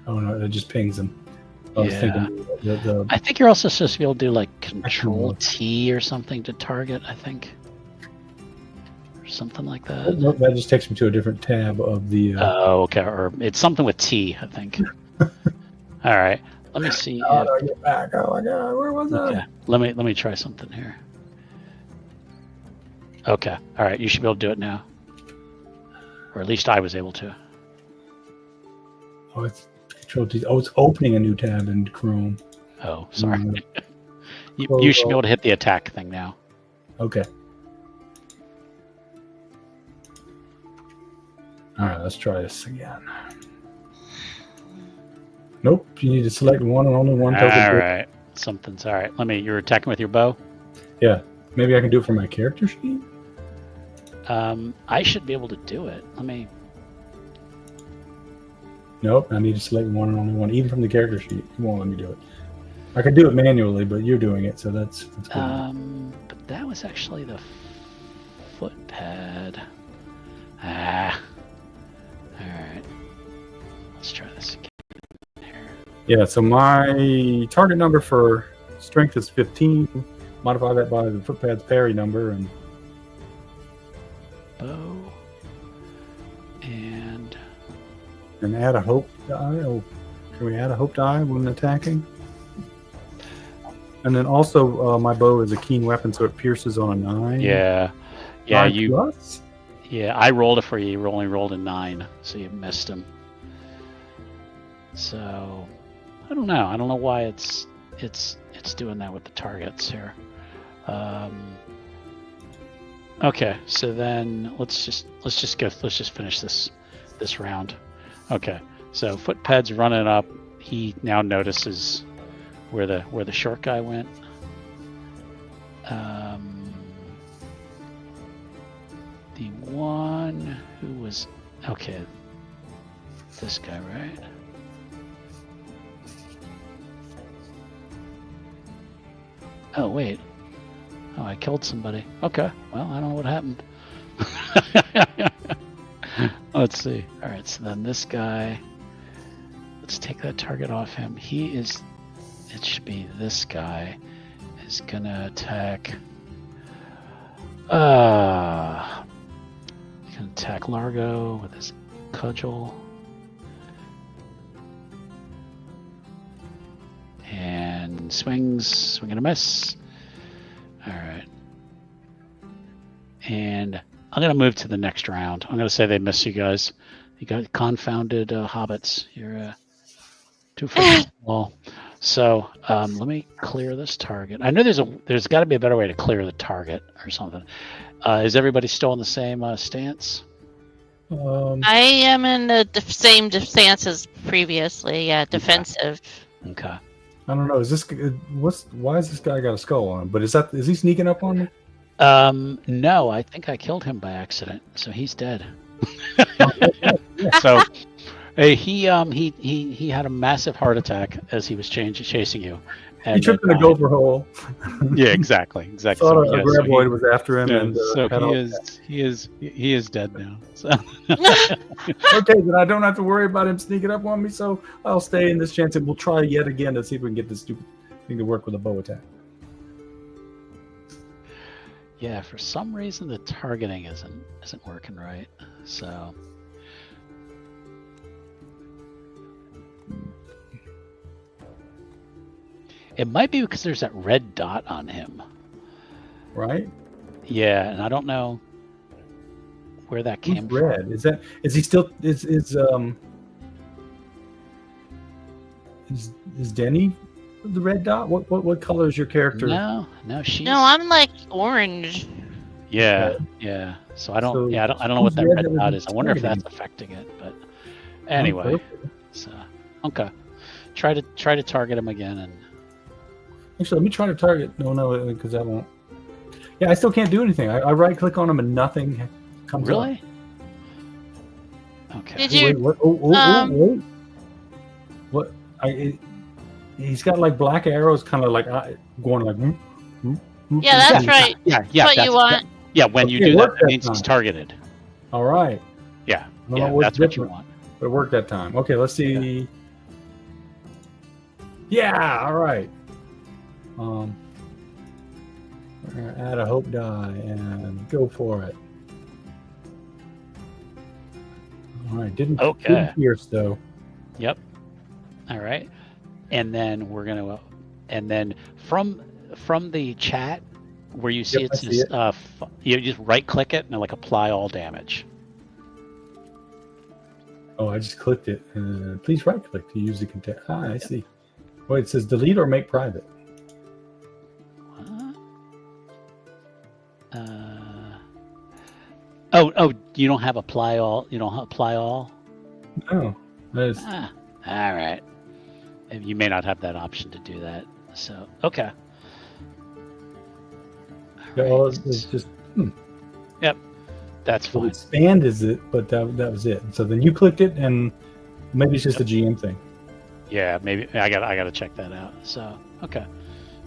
oh no, it just pings them. I was thinking I think you're also supposed to be able to do like Control T or something to target, I think. Or something like that. Nope, that just takes me to a different tab of the Oh, okay. Or it's something with T, I think. All right. Let me see. How do I get back? Oh my god, where was Okay. I? Let me try something here. Okay. All right. You should be able to do it now. Or at least I was able to. Oh, it's Control T. Oh, it's opening a new tab in Chrome. Oh, sorry. You should be able to hit the attack thing now. Okay. All right, let's try this again. Nope, you need to select one and only one token. All right. Something's all right. You're attacking with your bow? Yeah. Maybe I can do it from my character sheet? I should be able to do it. Nope, I need to select one and only one, even from the character sheet. It won't let me do it. I could do it manually, but you're doing it, so that's good. But that was actually the foot pad. All right. Let's try this again here. Yeah, so my target number for strength is 15. Modify that by the footpad's parry number and Bow. And add a hope die. Oh, can we add a hope die when attacking? And then also, my bow is a keen weapon, so it pierces on a 9. yeah, 9 plus? Yeah, I rolled it for you. You only rolled a 9, so you missed him. So I don't know. I don't know why it's doing that with the targets here. Okay, so then let's just finish this round. Okay, so footpad's running up. He now notices where the short guy went. The one who was this guy, right? Oh wait. Oh, I killed somebody. Okay. Well, I don't know what happened. Let's see. All right. So then this guy. Let's take that target off him. It should be this guy is gonna attack. He can attack Largo with his cudgel. And swings, swing and a miss. All right. And I'm going to move to the next round. I'm going to say they miss you guys. You got confounded hobbits. You're 2 foot tall. So let me clear this target. I know there's got to be a better way to clear the target or something. Is everybody still in the same stance? I am in the same stance as previously. Yeah, defensive. Okay. I don't know. Is this why has this guy got a skull on him? But is he sneaking up on me? No, I think I killed him by accident, so he's dead. Yeah. So he had a massive heart attack as he was chasing you. And He tripped in a gopher hole. Yeah, exactly. Thought So, a graboid was after him, yeah, and so had he is dead now. So. Okay, then I don't have to worry about him sneaking up on me. So I'll stay in this chance, and we'll try yet again to see if we can get this stupid thing to work with a bow attack. Yeah, for some reason the targeting isn't working right. So. It might be because there's that red dot on him. Right? Yeah, and I don't know where that came from. Red. Is he still is Denny the red dot? What color is your character? No, she's. No, I'm like orange. Yeah, Okay. yeah. So I don't. So I don't know what that who's red red dot that is. I wonder if targeting that's affecting it. But anyway, so okay. Try to target him again and. Actually, let me try to target. No, because that won't. Yeah, I still can't do anything. I right click on him and nothing comes up. Really? Okay. Did you? Wait, what? Wait. What? He's got like black arrows, kind of like going like. Yeah, that's right. Yeah. That's what you want. Yeah, when you Okay, do that, work that that means he's time. targeted. All right. Yeah, I don't know what's that's what you different, want. but it worked that time. Okay, let's see. Yeah. All right. We're gonna add a hope die and go for it. All right. Didn't pierce though. Yep. All right. And then we're gonna, and then from the chat where you see it says, you just right click it and like apply all damage. Oh, I just clicked it. Please right click to use the content. I see. Wait, it says delete or make private. Oh, you don't have apply all. You don't apply all. No. All right. You may not have that option to do that. So okay. Well, it's just. Yep. That's fine. Expand is it, but that was it. So then you clicked it, and maybe it's just a GM thing. Yeah, maybe I gotta check that out. So okay.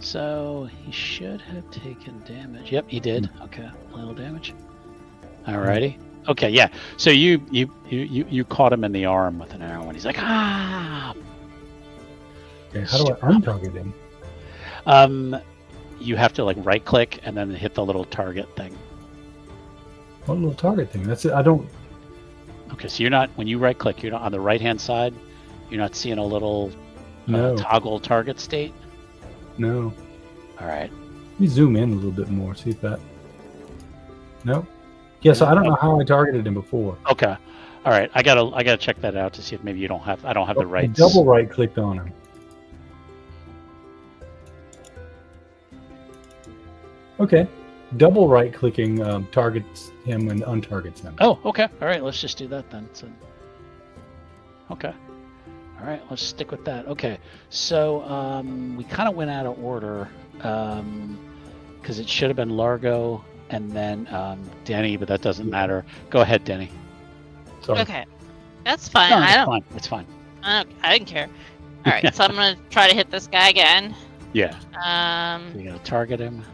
So he should have taken damage. Yep, he did. Okay, a little damage. Alrighty. Okay, yeah. So you caught him in the arm with an arrow, and he's like, ah. Okay, how do I untarget him? You have to like right click and then hit the little target thing. What little target thing? That's it. I don't. Okay, so you're not, when you right click, you're not on the right hand side. You're not seeing a little toggle target state. No. All right. Let me zoom in a little bit more. See if that. No. Yeah. So I don't know how I targeted him before. Okay. All right. I gotta check that out to see if maybe I don't have the right. I double right clicked on him. Okay. Double right clicking targets him and untargets him. Oh, okay. All right. Let's just do that then. So, okay. All right. Let's stick with that. Okay. So we kind of went out of order because it should have been Largo and then Denny, but that doesn't matter. Go ahead, Denny. Sorry. Okay, that's fine. No, it's fine. I didn't care. All right, so I'm gonna try to hit this guy again. Yeah. So you gotta target him.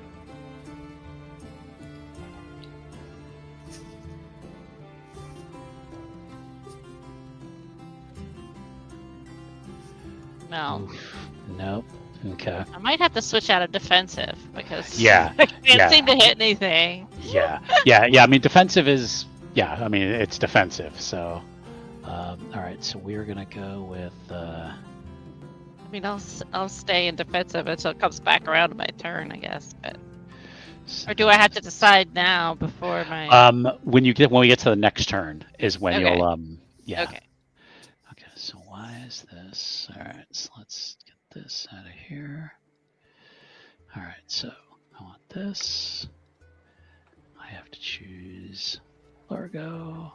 No. Nope. Okay. I might have to switch out of defensive because Yeah. I can't seem to hit anything. Yeah. I mean, defensive is I mean, it's defensive. So, all right. So we're gonna go with. I mean, I'll stay in defensive until it comes back around to my turn, I guess. But or do I have to decide now before my? When we get to the next turn is when you'll Okay. Okay. So why is this? All right. So let's get this out of here. All right, so I want this. I have to choose Largo.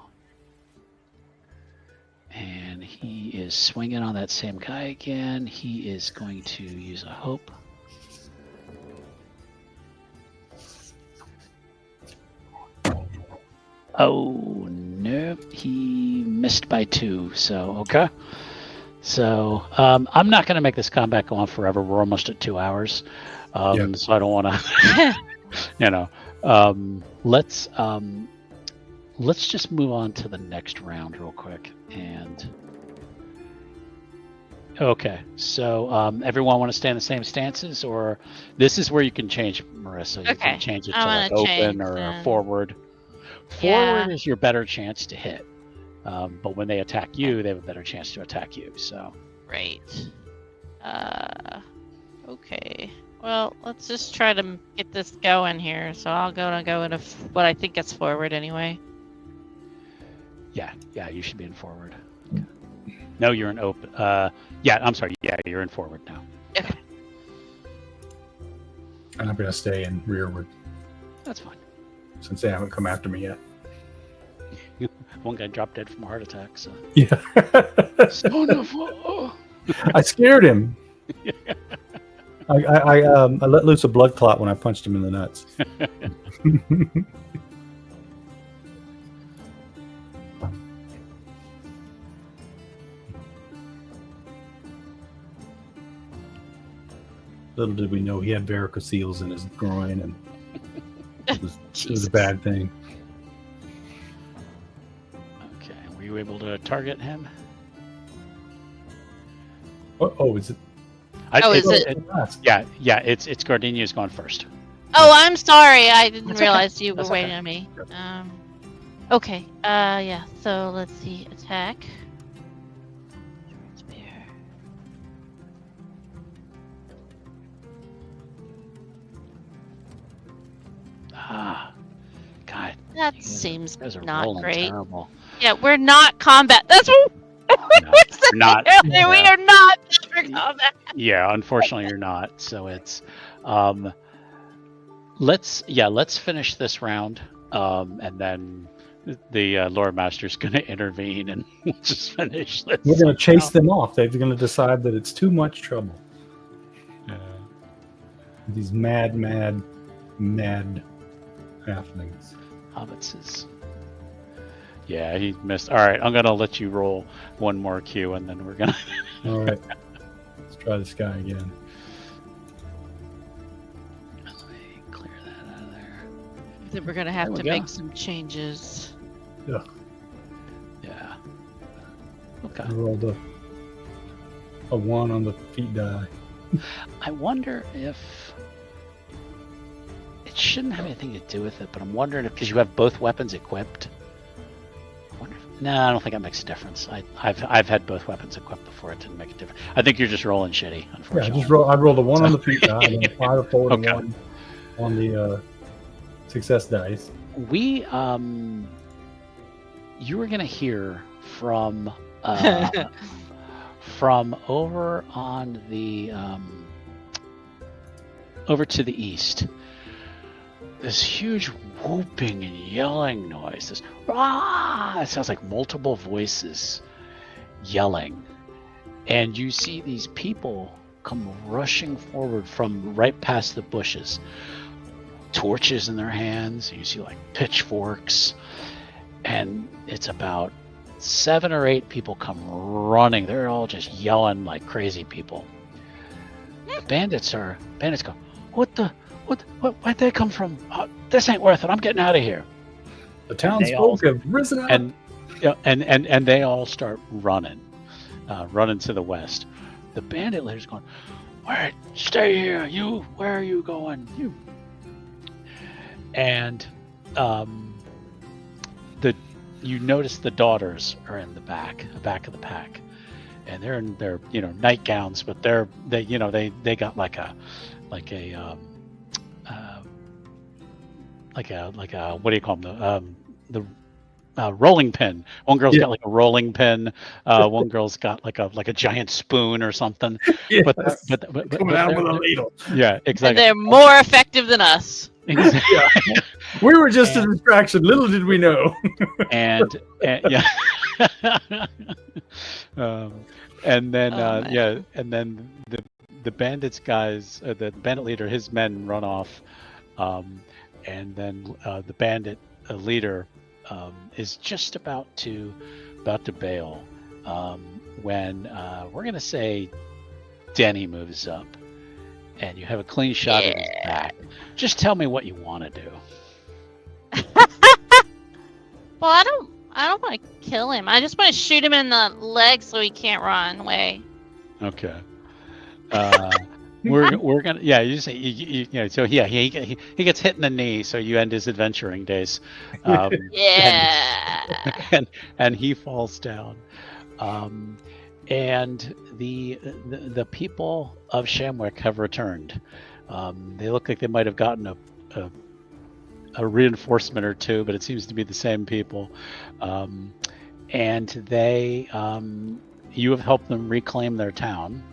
And he is swinging on that same guy again. He is going to use a hope. Oh, no. He missed by 2. So, okay. So, I'm not going to make this combat go on forever. We're almost at 2 hours. So I don't want to, let's just move on to the next round real quick. And okay, so everyone want to stay in the same stances, or this is where you can change, Marissa. You can change it to like open or forward. Forward is your better chance to hit, but when they attack you, they have a better chance to attack you. So right. Okay. Well, let's just try to get this going here. So I'll go into what I think is forward anyway. Yeah, you should be in forward. Okay. No, you're in open. I'm sorry. Yeah, you're in forward now. Okay. And I'm going to stay in rearward. That's fine. Since they haven't come after me yet. One guy dropped dead from a heart attack. So. Yeah. I scared him. I let loose a blood clot when I punched him in the nuts. Little did we know he had varicocele in his groin, and it was a bad thing. Okay, were you able to target him? Is it? Is it? Yeah. It's Gardenia's gone first. Oh, I'm sorry. I didn't That's realize okay. you were That's waiting okay. on me. Okay. Yeah. So let's see. Attack. Spear. God. That seems You guys are not rolling great. terrible. Yeah, we're not combat. That's what No, we're saying not. earlier. We are not for combat. Yeah, unfortunately you're not. So it's let's finish this round. And then the Lord Master's gonna intervene and we'll just finish this. We're going to chase them off. They're going to decide that it's too much trouble. These mad halflings. Hobbits is. Yeah, he missed. All right, I'm gonna let you roll one more Q, and then we're gonna. All right, let's try this guy again. Let me clear that out of there. Then we're gonna have There we to go. make some changes. Yeah, Yeah. Okay. I rolled a 1 on the feet die. I wonder if it shouldn't have anything to do with it, but I'm wondering if because you have both weapons equipped. No, I don't think that makes a difference. I've had both weapons equipped before. It didn't make a difference. I think you're just rolling shitty, Yeah, unfortunately. I rolled a 1 on the feet die, and then a 5 forward Okay. and 1 on the success dice. We you were gonna hear from from over on the over to the east. This huge whooping and yelling noise. This rah! It sounds like multiple voices yelling. And you see these people come rushing forward from right past the bushes. Torches in their hands. You see like pitchforks. And it's about 7 or 8 people come running. They're all just yelling like crazy people. The bandits go, where'd they come from? This ain't worth it. I'm getting out of here. The townsfolk have risen up. And they all start running to the west. The bandit leader's going, "Wait, stay here. You, where are you going? You." And you notice the daughters are in the back of the pack, and they're in their nightgowns, but they got like a what do you call them, rolling pin. One girl's Yeah. got like a rolling pin. One girl's got like a giant spoon or something. Yes. But Coming out with a they're ladle. yeah, And exactly. they're more effective than us. Exactly. Yeah. We were just a And- distraction. Little did we know. and yeah. And then Oh, man. yeah, and then the bandits guys, the bandit leader, his men run off, and then the bandit leader is just about to bail, when we're gonna say Denny moves up, and you have a clean shot of his back. Just tell me what you want to do. Well, I don't want to kill him. I just want to shoot him in the leg so he can't run away. Okay. We're gonna you say you know, so yeah, he gets hit in the knee, so you end his adventuring days. Yeah. And he falls down. And the people of Shamwick have returned. They look like they might have gotten a reinforcement or two, but it seems to be the same people. And they you have helped them reclaim their town.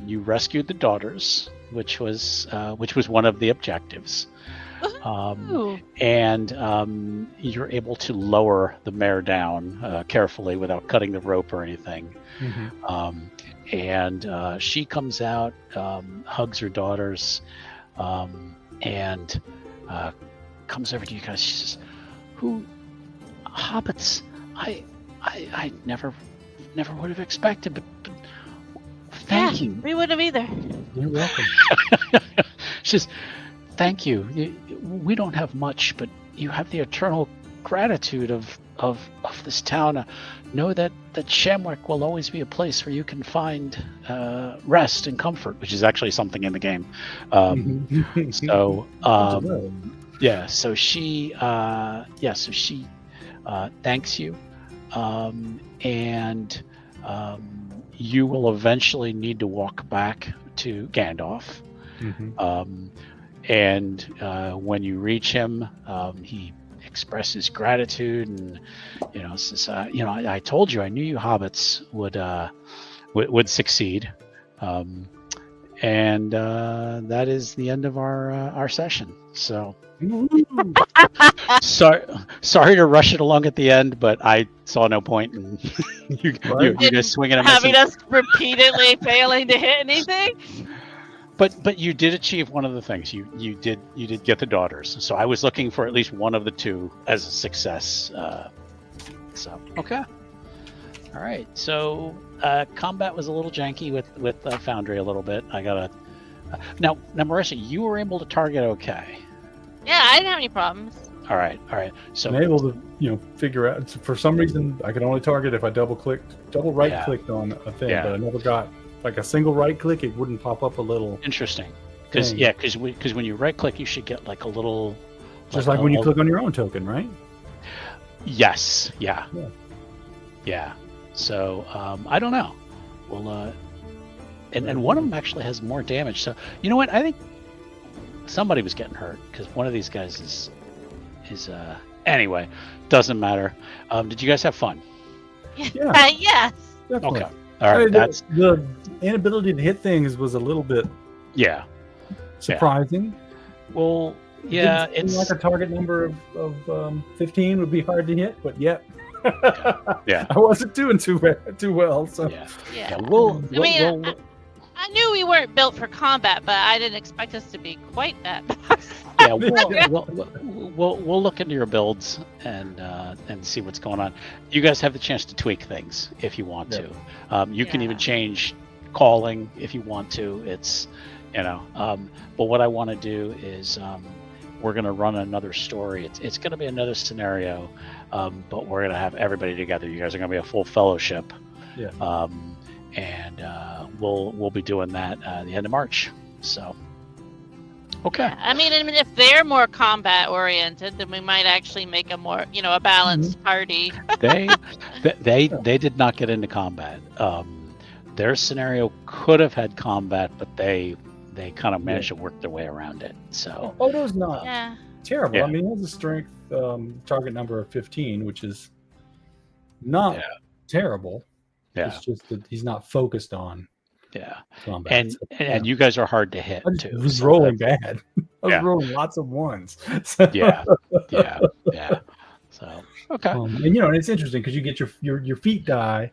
You rescued the daughters, which was one of the objectives. Ooh. And you're able to lower the mare down carefully without cutting the rope or anything. Mhm. And she comes out, hugs her daughters, and comes over to you guys. She says, "Who hobbits? I never would have expected, but thank you." We would have either. You're welcome. She says, "Thank you. We don't have much, but you have the eternal gratitude of this town. Know that Shamwick will always be a place where you can find rest and comfort," which is actually something in the game. So yeah, so she thanks you, and you will eventually need to walk back to Gandalf. Mhm. And when you reach him, he expresses gratitude, and says, I told you, I knew you hobbits would succeed. And that is the end of our session. So sorry to rush it along at the end, but I saw no point in you guys swinging and Having missing. us repeatedly failing to hit anything. But you did achieve one of the things. You did get the daughters. So I was looking for at least one of the two as a success. So okay, all right. So combat was a little janky with Foundry a little bit. I gotta now Marissa, you were able to target okay. Yeah, I didn't have any problems. All right. So I'm able to figure out. For some reason, I could only target if I double right clicked on a thing, Yeah. but I never got like a single right click. It wouldn't pop up a little. Interesting, because when you right click, you should get like a little. Just like when you click on your own token, right? Yes. Yeah. So I don't know. Well, and one of them actually has more damage. So you know what? I think somebody was getting hurt because one of these guys is anyway. Doesn't matter. Did you guys have fun? Yeah. Yes. Definitely. Okay. All right. That's the inability to hit things was a little bit yeah. surprising. Well, yeah. Didn't seem It's like a target number of 15 would be hard to hit, but yet. Yeah. I wasn't doing too well. So yeah. Yeah. We'll I knew we weren't built for combat, but I didn't expect us to be quite that. yeah, we'll look into your builds and see what's going on. You guys have the chance to tweak things if you want to. You can even change calling if you want to. It's but what I want to do is we're going to run another story. It's going to be another scenario, but we're going to have everybody together. You guys are going to be a full fellowship. Yeah. And we'll be doing that at the end of March. So, okay. Yeah, I mean, if they're more combat oriented, then we might actually make a more, a balanced party. They did not get into combat. Their scenario could have had combat, but they kind of managed to work their way around it. So Odo's not. Yeah. terrible. Yeah. I mean, he has a strength target number of 15, which is not terrible. Yeah. It's just that he's not focused on combat. And you guys are hard to hit I too. was so rolling bad. I was Yeah. rolling lots of ones. So, Yeah. So okay. and and it's interesting because you get your feat die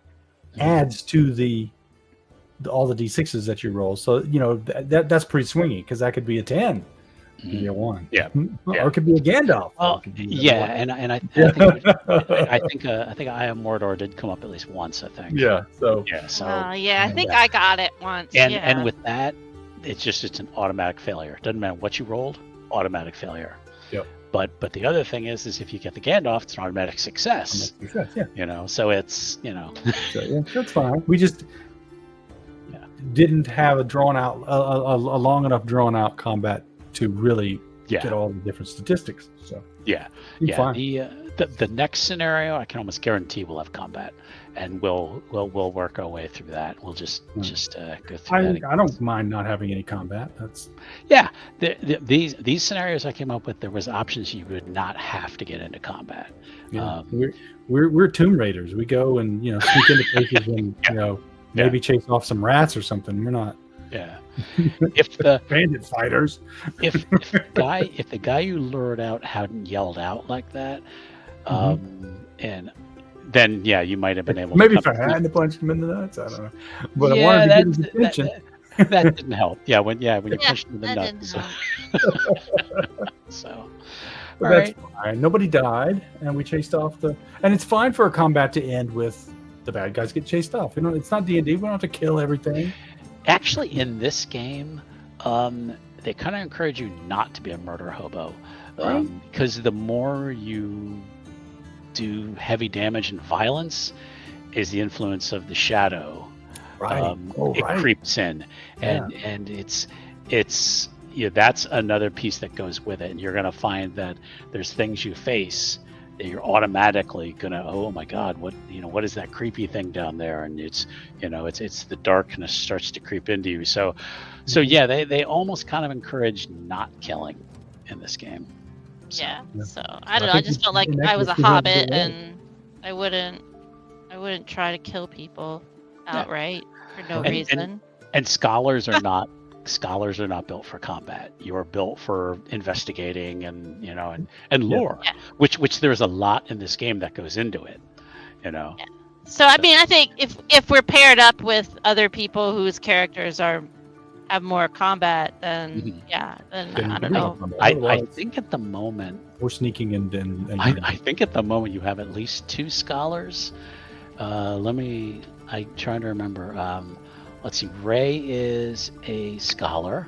adds to all the d6s that you roll. So that's pretty swingy because that could be a 10, could be a 1, or it could be a Gandalf. Well, and I think I think I Am Mordor did come up at least once. I think. Yeah. So I think I got it once. And with that, it's an automatic failure. Doesn't matter what you rolled, automatic failure. Yep. But the other thing is if you get the Gandalf, it's an automatic success. So it's So, that's fine. We just didn't have a drawn out a long enough drawn out combat to really get all the different statistics. So fine. The next scenario, I can almost guarantee we'll have combat, and we'll work our way through that. We'll just go through that. I don't mind not having any combat. That's these scenarios I came up with. There was options you would not have to get into combat. Yeah. We're Tomb Raiders. We go and sneak into places and maybe chase off some rats or something. We're not. Yeah. If the bandit fighters, if the guy you lured out hadn't yelled out like that, and then you might have been able. Maybe to if I hadn't punched him in the nuts, I don't know. But I wanted to get his attention. That didn't help. When you pushed him in the nuts. So. But that's fine. Nobody died, and we chased off and it's fine for a combat to end with the bad guys get chased off. It's not D&D. We don't have to kill everything. Actually, in this game, they kind of encourage you not to be a murder hobo, because the more you do heavy damage and violence, is the influence of the shadow. It creeps in, and it's that's another piece that goes with it. And you're going to find that there's things you face that you're automatically gonna, oh my God, what is that creepy thing down there? And it's the darkness starts to creep into you. So they almost kind of encourage not killing in this game. So I don't know. I just felt like I was a hobbit and I wouldn't try to kill people outright for no reason. And scholars are not built for combat. You're built for investigating and lore, which there's a lot in this game that goes into it. So I mean, I think if we're paired up with other people whose characters have more combat, then then I don't know. I think at the moment we're sneaking and I think at the moment you have at least 2 scholars. I'm trying to remember. Let's see. Ray is a scholar.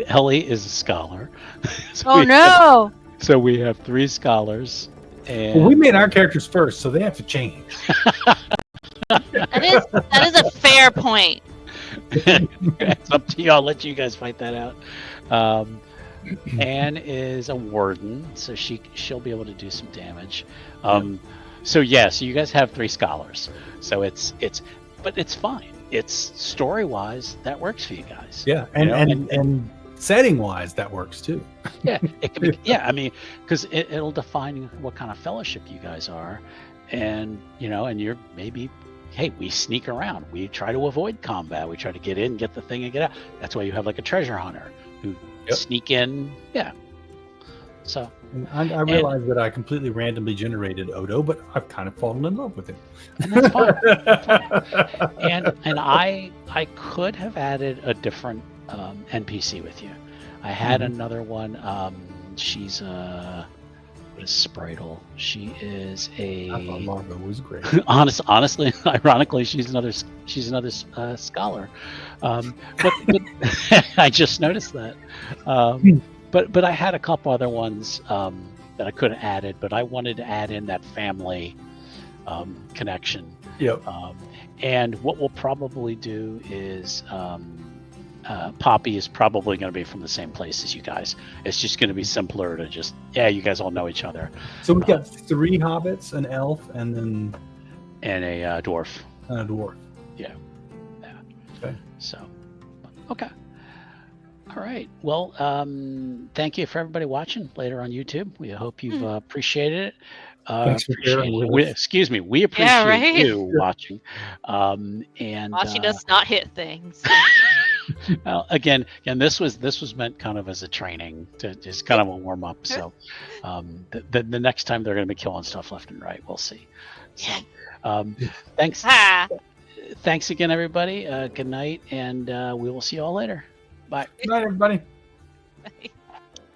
Ellie is a scholar. So we have 3 scholars. And we made our characters first, so they have to change. That is a fair point. It's up to you. I'll let you guys fight that out. Anne is a warden, so she'll be able to do some damage. So you guys have 3 scholars. So but it's fine. It's story-wise that works for you guys. Yeah, and setting-wise that works too. It can be. I mean, because it'll define what kind of fellowship you guys are, and and you're maybe. Hey, we sneak around. We try to avoid combat. We try to get in, get the thing, and get out. That's why you have like a treasure hunter who sneak in. Yeah. So. And I realize that I completely randomly generated Odo, but I've kind of fallen in love with him. And that's fine. And I could have added a different NPC with you. I had another one. She's what is Spritle? She is a. I thought Margot was great. Honestly, ironically, she's another scholar. But I just noticed that. But I had a couple other ones that I could have added, but I wanted to add in that family connection. Yep. And what we'll probably do is Poppy is probably going to be from the same place as you guys. It's just going to be simpler to just, you guys all know each other. So we've got 3 hobbits, an elf, and a dwarf. And a dwarf. Yeah. Okay. So. Okay. All right. Well, thank you for everybody watching later on YouTube. We hope you've appreciated it. Thanks for bearing with us. Excuse me. We Yeah, appreciate right? you watching. And Watching us not hit things. well, again, this was meant kind of as a training to just kind of a warm up. So the next time they're going to be killing stuff left and right, we'll see. So thanks. Ah. Thanks again, everybody. Good night, and we will see you all later. Bye. Good night, everybody. Bye.